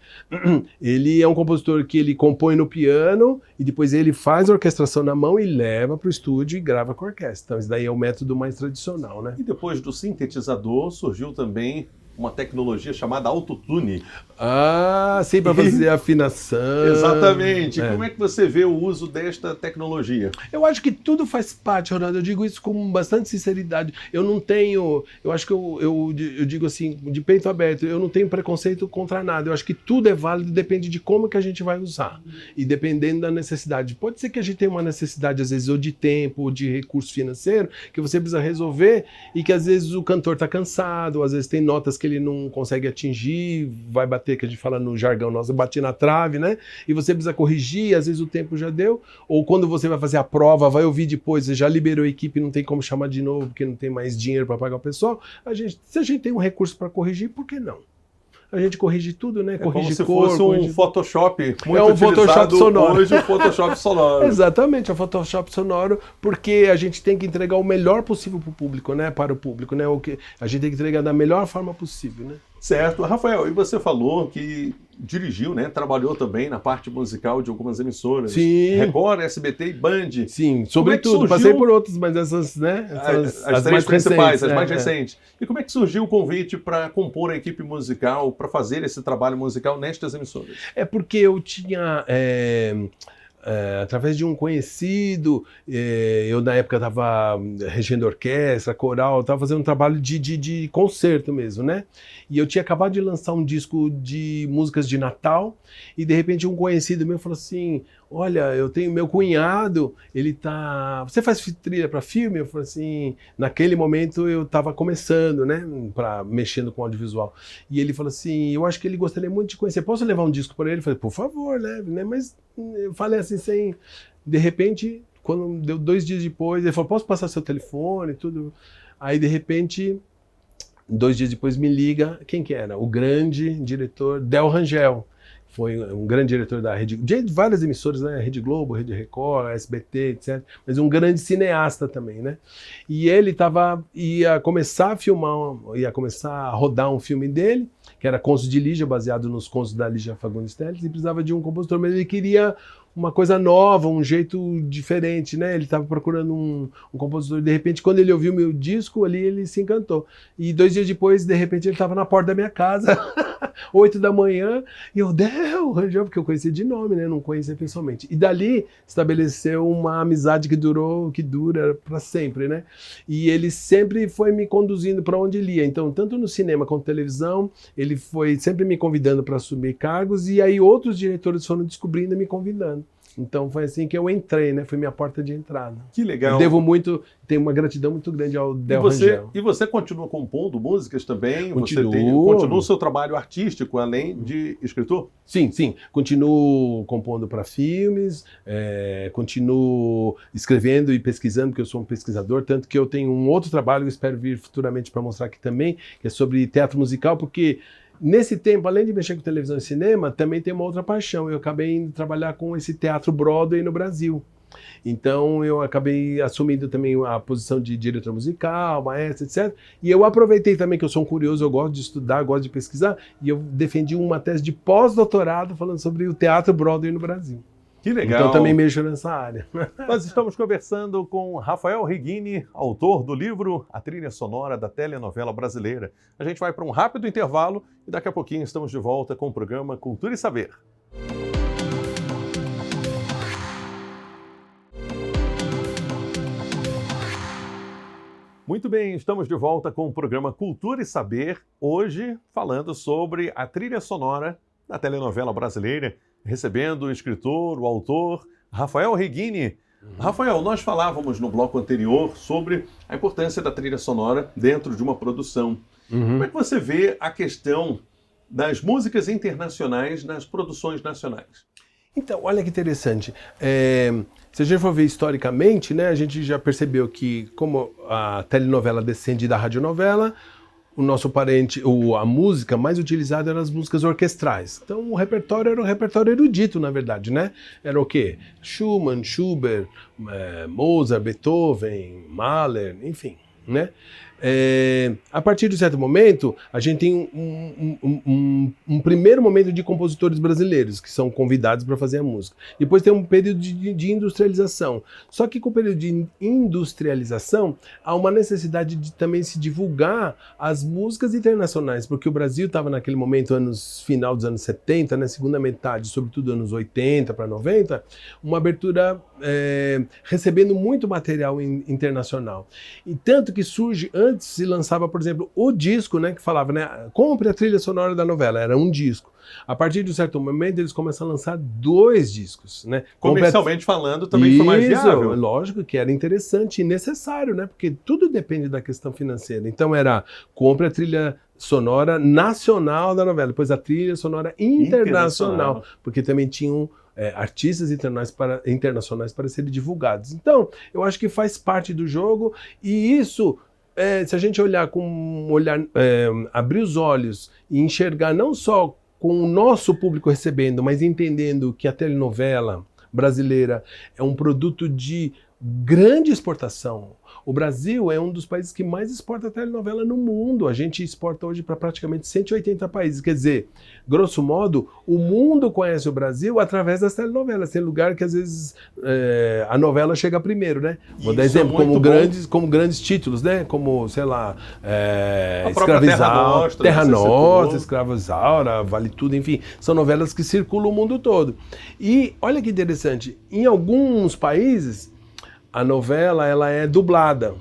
Ele é um compositor que ele compõe no piano e depois ele faz a orquestração na mão e leva para o estúdio e grava com a orquestra. Então, esse daí é o método mais tradicional, né? E depois do sintetizador surgiu também uma tecnologia chamada autotune. Ah, sim, para fazer afinação. Exatamente. Como é que você vê o uso desta tecnologia? Eu acho que tudo faz parte, Ronaldo. Eu digo isso com bastante sinceridade. Eu não tenho... Eu acho que eu digo assim, de peito aberto, eu não tenho preconceito contra nada. Eu acho que tudo é válido, depende de como que a gente vai usar. E dependendo da necessidade. Pode ser que a gente tenha uma necessidade, às vezes, ou de tempo, ou de recurso financeiro, que você precisa resolver e que, às vezes, o cantor está cansado, ou às vezes tem notas que ele não consegue atingir, vai bater, que a gente fala no jargão nosso, bater na trave, né? E você precisa corrigir, às vezes o tempo já deu, ou quando você vai fazer a prova, vai ouvir depois, você já liberou a equipe, não tem como chamar de novo, porque não tem mais dinheiro para pagar o pessoal. Se a gente tem um recurso para corrigir, por que não? a gente corrige tudo, né? Corrige como se fosse um Photoshop muito utilizado Photoshop sonoro. Hoje, o Photoshop sonoro. Exatamente, é o Photoshop sonoro, porque a gente tem que entregar o melhor possível para o público, né? Para o público, né? O que a gente tem que entregar da melhor forma possível, né? Certo. Rafael, e você falou que dirigiu, né? Trabalhou também na parte musical de algumas emissoras. Sim. Record, SBT e Band. Sim, sobretudo. Passei por outras, mas essas, né? As três principais, as mais recentes. E como é que surgiu o convite para compor a equipe musical, para fazer esse trabalho musical nestas emissoras? É porque eu tinha... através de um conhecido, eu na época estava regendo orquestra, coral, estava fazendo um trabalho de concerto mesmo, né? E eu tinha acabado de lançar um disco de músicas de Natal, e de repente um conhecido meu falou assim, olha, eu tenho meu cunhado, ele tá... Você faz trilha para filme? Eu falei assim, naquele momento eu estava começando, né, mexendo com audiovisual. E ele falou assim, eu acho que ele gostaria muito de conhecer, posso levar um disco para ele? Eu falei, por favor, leve, né? Mas eu falei assim, sem... De repente, quando deu 2 dias depois, ele falou, posso passar seu telefone e tudo? Aí, de repente, 2 dias depois me liga, quem que era? O grande diretor Del Rangel. Foi um grande diretor da Rede, de várias emissoras, né? Rede Globo, Rede Record, SBT, etc. Mas um grande cineasta também, né? E ele ia começar a filmar, ia começar a rodar um filme dele, que era Contos de Lígia, baseado nos contos da Lígia Fagundes Telles, e precisava de um compositor, mas ele queria uma coisa nova, um jeito diferente, né? Ele estava procurando um compositor, de repente, quando ele ouviu meu disco ali, ele se encantou. E 2 dias depois, de repente, ele estava na porta da minha casa, 8 da manhã, e eu, Del Rangel, porque eu conhecia de nome, né? Não conhecia pessoalmente. E dali estabeleceu uma amizade que dura para sempre, né? E ele sempre foi me conduzindo para onde ele ia. Então, tanto no cinema quanto na televisão, ele foi sempre me convidando para assumir cargos, e aí outros diretores foram descobrindo e me convidando. Então foi assim que eu entrei, né? Foi minha porta de entrada. Que legal. Eu devo muito, tenho uma gratidão muito grande ao Del Rangel. E você continua compondo músicas também? Continuo. Você continua o seu trabalho artístico, além de escritor? Sim, sim. Continuo compondo para filmes, continuo escrevendo e pesquisando, porque eu sou um pesquisador, tanto que eu tenho um outro trabalho que espero vir futuramente para mostrar aqui também, que é sobre teatro musical, porque... Nesse tempo, além de mexer com televisão e cinema, também tem uma outra paixão. Eu acabei indo trabalhar com esse teatro Broadway no Brasil. Então, eu acabei assumindo também a posição de diretor musical, maestro, etc. E eu aproveitei também que eu sou um curioso, eu gosto de estudar, gosto de pesquisar, e eu defendi uma tese de pós-doutorado falando sobre o teatro Broadway no Brasil. Que legal. Então também mexo nessa área. Nós estamos conversando com Rafael Reguini, autor do livro A Trilha Sonora da Telenovela Brasileira. A gente vai para um rápido intervalo e daqui a pouquinho estamos de volta com o programa Cultura e Saber. Muito bem, estamos de volta com o programa Cultura e Saber, hoje falando sobre a trilha sonora da telenovela brasileira, recebendo o escritor, o autor, Rafael Reguini. Rafael, nós falávamos no bloco anterior sobre a importância da trilha sonora dentro de uma produção. Como é que você vê a questão das músicas internacionais nas produções nacionais? Então, olha que interessante. Se a gente for ver historicamente, né, a gente já percebeu que, como a telenovela descende da radionovela, o nosso parente, a música mais utilizada eram as músicas orquestrais. Então o repertório era um repertório erudito, na verdade, né? Era o quê? Schumann, Schubert, Mozart, Beethoven, Mahler, enfim, né? A partir de um certo momento, a gente tem um primeiro momento de compositores brasileiros que são convidados para fazer a música. Depois tem um período de industrialização. Só que com o período de industrialização, há uma necessidade de também se divulgar as músicas internacionais, porque o Brasil estava naquele momento, final dos anos 70, né, segunda metade, sobretudo anos 80 para 90, uma abertura recebendo muito material internacional. E tanto que surge... Antes se lançava, por exemplo, o disco, né, que falava, né, compre a trilha sonora da novela, era um disco. A partir de um certo momento, eles começaram a lançar 2 discos, né? Comercialmente falando, também foi mais viável. Lógico que era interessante e necessário, né? Porque tudo depende da questão financeira. Então era, compre a trilha sonora nacional da novela, depois a trilha sonora internacional, porque também tinham artistas internacionais para serem divulgados. Então, eu acho que faz parte do jogo e isso... se a gente olhar com um olhar, abrir os olhos e enxergar não só com o nosso público recebendo, mas entendendo que a telenovela brasileira é um produto de grande exportação. O Brasil é um dos países que mais exporta telenovela no mundo. A gente exporta hoje para praticamente 180 países. Quer dizer, grosso modo, o mundo conhece o Brasil através das telenovelas. Tem lugar que às vezes a novela chega primeiro, né? Vou dar exemplo, como grandes títulos, né? Como, sei lá, Terra Nostra, Escravizaura, Vale Tudo, enfim. São novelas que circulam o mundo todo. E olha que interessante, em alguns países a novela ela é dublada.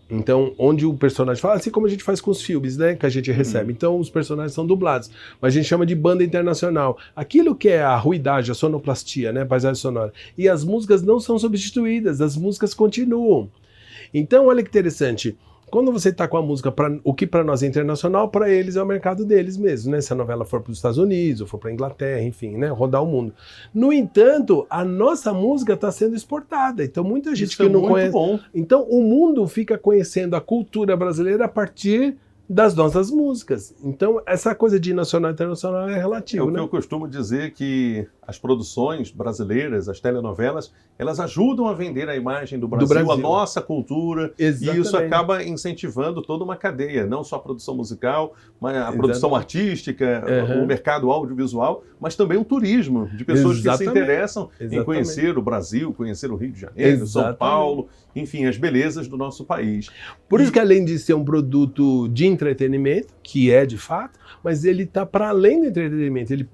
Então, onde o personagem fala, assim como a gente faz com os filmes, né, que a gente recebe. Então, os personagens são dublados. Mas a gente chama de banda internacional. Aquilo que é a ruidade, a sonoplastia, né, paisagem sonora. E as músicas não são substituídas, as músicas continuam. Então, olha que interessante. Quando você está com a música, o que para nós é internacional, para eles é o mercado deles mesmo, né? Se a novela for para os Estados Unidos, ou for para a Inglaterra, enfim, né? Rodar o mundo. No entanto, a nossa música está sendo exportada. Então, muita gente que não conhece. Bom. Então, o mundo fica conhecendo a cultura brasileira a partir das nossas músicas. Então, essa coisa de nacional e internacional é relativo, né? Eu costumo dizer que as produções brasileiras, as telenovelas, elas ajudam a vender a imagem do Brasil, a nossa cultura. Exatamente. E isso acaba incentivando toda uma cadeia, não só a produção musical, mas a produção artística, o mercado audiovisual, mas também o turismo, de pessoas que se interessam em conhecer o Brasil, conhecer o Rio de Janeiro, São Paulo, enfim, as belezas do nosso país. Por isso que além de ser um produto de entretenimento, que é de fato, mas ele está para além do entretenimento. Ele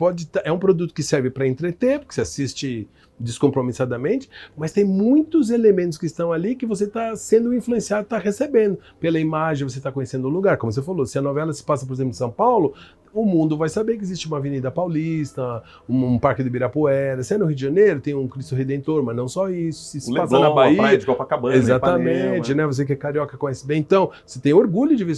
é um produto que serve para entreter, porque você assiste descompromissadamente, mas tem muitos elementos que estão ali que você está sendo influenciado, está recebendo. Pela imagem, você está conhecendo o lugar. Como você falou, se a novela se passa, por exemplo, em São Paulo, o mundo vai saber que existe uma Avenida Paulista, um Parque do Ibirapuera. Se é no Rio de Janeiro, tem um Cristo Redentor, mas não só isso. Se passa na Bahia, a Praia de Copacabana, exatamente, né? Você que é carioca conhece bem. Então, você tem orgulho de ver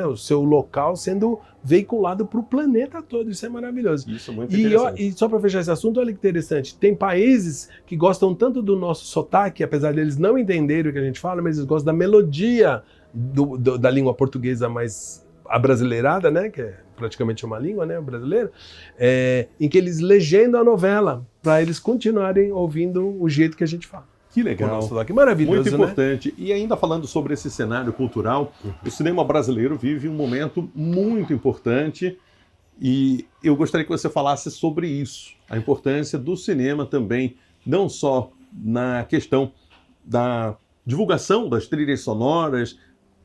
o seu local sendo veiculado para o planeta todo. Isso é maravilhoso. Isso é muito interessante. E só para fechar esse assunto, olha que interessante. Tem países que gostam tanto do nosso sotaque, apesar deles não entenderem o que a gente fala, mas eles gostam da melodia da língua portuguesa mais abrasileirada, né? Que é praticamente uma língua, né, brasileira, em que eles legendam a novela para eles continuarem ouvindo o jeito que a gente fala. Que legal. Que maravilhoso, muito importante. Né? E ainda falando sobre esse cenário cultural, o cinema brasileiro vive um momento muito importante e eu gostaria que você falasse sobre isso, a importância do cinema também, não só na questão da divulgação das trilhas sonoras,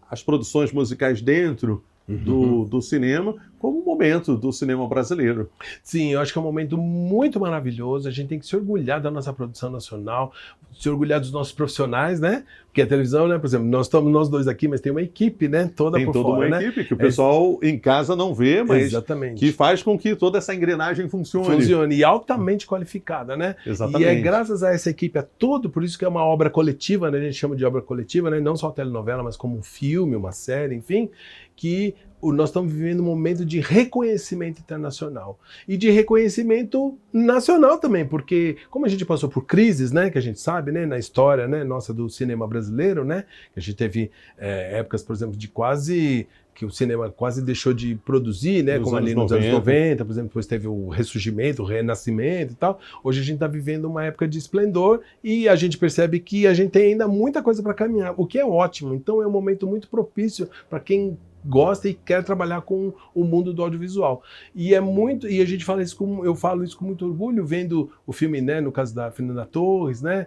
as produções musicais dentro do cinema, como um momento do cinema brasileiro. Sim, eu acho que é um momento muito maravilhoso. A gente tem que se orgulhar da nossa produção nacional, se orgulhar dos nossos profissionais, né? Porque a televisão, né? Por exemplo, nós estamos nós dois aqui, mas tem uma equipe, né? Toda por fora, uma equipe que o pessoal em casa não vê, mas que faz com que toda essa engrenagem funcione. E altamente qualificada, né? Exatamente. E é graças a essa equipe, por isso que é uma obra coletiva, né? A gente chama de obra coletiva, né? Não só telenovela, mas como um filme, uma série, enfim, que nós estamos vivendo um momento de reconhecimento internacional e de reconhecimento nacional também, porque como a gente passou por crises, né, que a gente sabe, né, na história, né, nossa do cinema brasileiro, né, que a gente teve épocas, por exemplo, que o cinema quase deixou de produzir, né, como ali nos anos 90, por exemplo, depois teve o ressurgimento, o renascimento e tal. Hoje a gente está vivendo uma época de esplendor e a gente percebe que a gente tem ainda muita coisa para caminhar, o que é ótimo. Então é um momento muito propício para quem gosta e quer trabalhar com o mundo do audiovisual. E a gente fala isso eu falo isso com muito orgulho, vendo o filme, né, no caso da Fernanda Torres, né,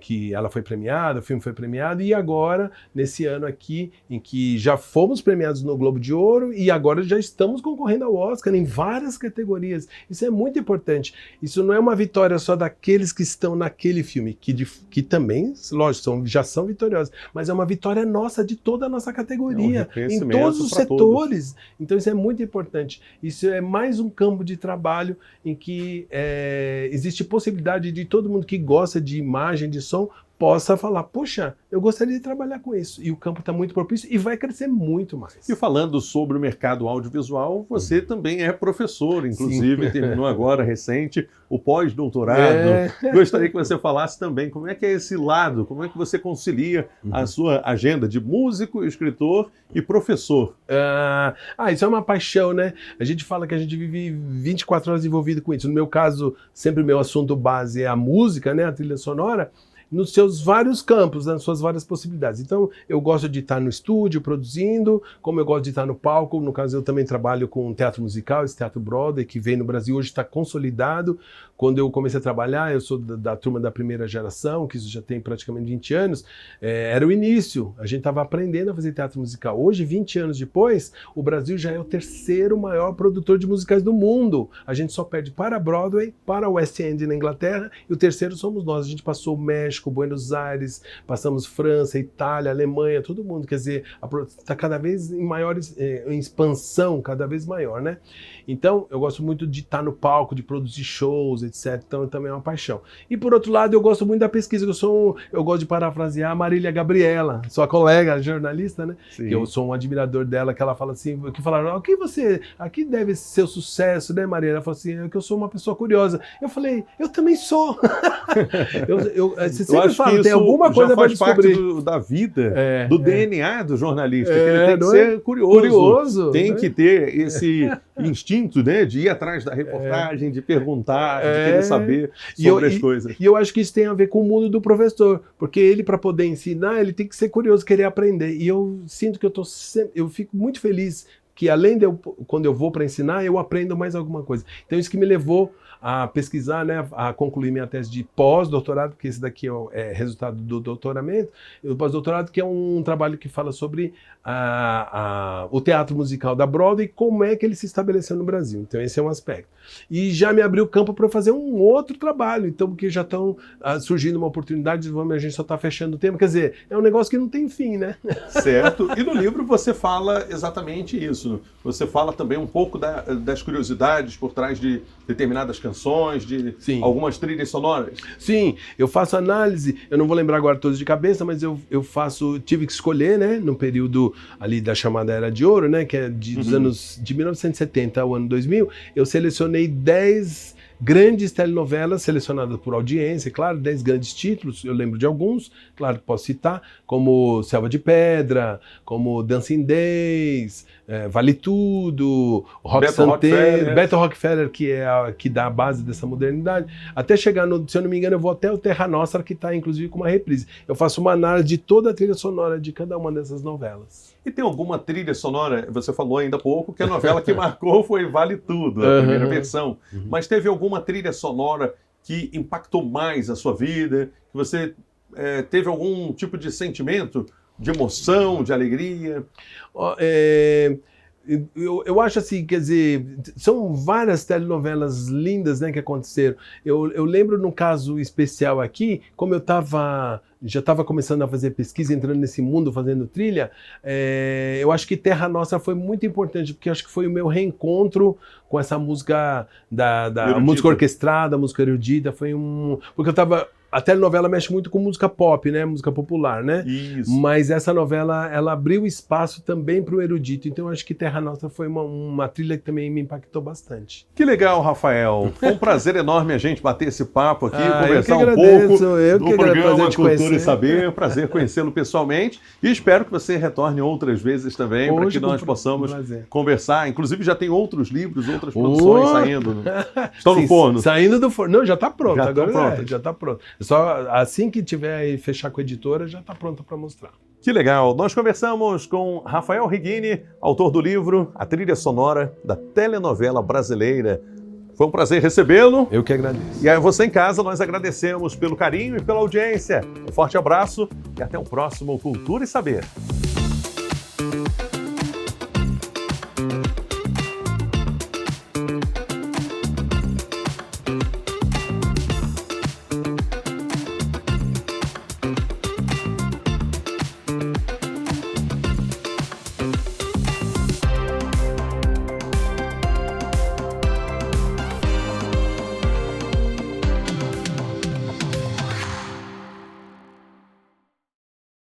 que ela foi premiada, o filme foi premiado, e agora, nesse ano aqui, em que já fomos premiados no Globo de Ouro, e agora já estamos concorrendo ao Oscar em várias categorias. Isso é muito importante. Isso não é uma vitória só daqueles que estão naquele filme, que também, lógico, já são vitoriosos, mas é uma vitória nossa, de toda a nossa categoria, em todos os setores. Então isso é muito importante. Isso é mais um campo de trabalho em que existe possibilidade de todo mundo que gosta de imagem, de som, possa falar, poxa, eu gostaria de trabalhar com isso. E o campo está muito propício e vai crescer muito mais. E falando sobre o mercado audiovisual, você também é professor, inclusive, terminou agora, recente, o pós-doutorado. Gostaria que você falasse também como é que é esse lado, como é que você concilia a sua agenda de músico, escritor e professor. Isso é uma paixão, né? A gente fala que a gente vive 24 horas envolvido com isso. No meu caso, sempre o meu assunto base é a música, né? A trilha sonora, nos seus vários campos, nas suas várias possibilidades. Então, eu gosto de estar no estúdio produzindo, como eu gosto de estar no palco. No caso, eu também trabalho com teatro musical, esse teatro Broadway, que vem no Brasil hoje, está consolidado. Quando eu comecei a trabalhar, eu sou da turma da primeira geração, que isso já tem praticamente 20 anos, era o início. A gente estava aprendendo a fazer teatro musical. Hoje, 20 anos depois, o Brasil já é o terceiro maior produtor de musicais do mundo. A gente só perde para a Broadway, para o West End na Inglaterra, e o terceiro somos nós. A gente passou o México, Buenos Aires, passamos França, Itália, Alemanha, todo mundo. Quer dizer, está cada vez em expansão, cada vez maior, né? Então, eu gosto muito de estar no palco, de produzir shows, etc. Então, também é uma paixão. E, por outro lado, eu gosto muito da pesquisa. Eu gosto de parafrasear a Marília Gabriela, sua colega jornalista, né? Sim. Eu sou um admirador dela, que ela fala assim, que falaram, aqui deve ser o sucesso, né, Marília? Ela falou assim, é que eu sou uma pessoa curiosa. Eu falei, eu também sou. Você sempre fala, tem alguma coisa para descobrir. Parte da vida, do DNA do jornalista, que ele tem que ser curioso, tem que ter esse instinto, né, de ir atrás da reportagem, de perguntar, de querer saber sobre as coisas. E eu acho que isso tem a ver com o mundo do professor, porque ele, para poder ensinar, ele tem que ser curioso, querer aprender. E eu sinto que eu fico muito feliz que, além de quando eu vou para ensinar, eu aprendo mais alguma coisa. Então, isso que me levou a pesquisar, né, a concluir minha tese de pós-doutorado, porque esse daqui é resultado do doutoramento, o pós-doutorado, que é um trabalho que fala sobre o teatro musical da Broadway e como é que ele se estabeleceu no Brasil. Então esse é um aspecto. E já me abriu campo para eu fazer um outro trabalho, então, porque já estão surgindo uma oportunidade, a gente só está fechando o tema, quer dizer, é um negócio que não tem fim, né? Certo. E no livro você fala exatamente isso. Você fala também um pouco das curiosidades por trás de determinadas canções, de algumas trilhas sonoras. Sim, eu faço análise, eu não vou lembrar agora todos de cabeça, mas eu tive que escolher, né, no período ali da chamada Era de Ouro, né, que é dos anos de 1970 ao ano 2000, eu selecionei 10 grandes telenovelas selecionadas por audiência, claro, 10 grandes títulos, eu lembro de alguns, claro que posso citar, como Selva de Pedra, como Dancing Days, Vale Tudo, Rock Santeiro, Beto Rockefeller, que dá a base dessa modernidade, até chegar se eu não me engano, eu vou até o Terra Nostra, que está inclusive com uma reprise. Eu faço uma análise de toda a trilha sonora de cada uma dessas novelas. E tem alguma trilha sonora, você falou ainda há pouco, que a novela que marcou foi Vale Tudo, a primeira versão, mas teve alguma trilha sonora que impactou mais a sua vida, que você teve algum tipo de sentimento, de emoção, de alegria? Eu acho assim, quer dizer, são várias telenovelas lindas, né, que aconteceram. Eu lembro num caso especial aqui, como eu já estava começando a fazer pesquisa, entrando nesse mundo, fazendo trilha, eu acho que Terra Nostra foi muito importante, porque acho que foi o meu reencontro com essa música da música orquestrada, música erudita, porque a telenovela mexe muito com música pop, né? Música popular, né? Isso. Mas essa novela, ela abriu espaço também para o erudito. Então, eu acho que Terra Nostra foi uma trilha que também me impactou bastante. Que legal, Rafael. Foi um prazer enorme a gente bater esse papo aqui, conversar um pouco do programa Cultura e Saber. É um prazer conhecê-lo pessoalmente. E espero que você retorne outras vezes também, para que nós possamos conversar. Inclusive, já tem outros livros, outras produções saindo. Estão no forno. Saindo do forno. Não, já está pronto. Já está pronto. Só assim que tiver e fechar com a editora, já está pronta para mostrar. Que legal! Nós conversamos com Rafael Righini, autor do livro A Trilha Sonora da Telenovela Brasileira. Foi um prazer recebê-lo. Eu que agradeço. E a você em casa, nós agradecemos pelo carinho e pela audiência. Um forte abraço e até o próximo Cultura e Saber.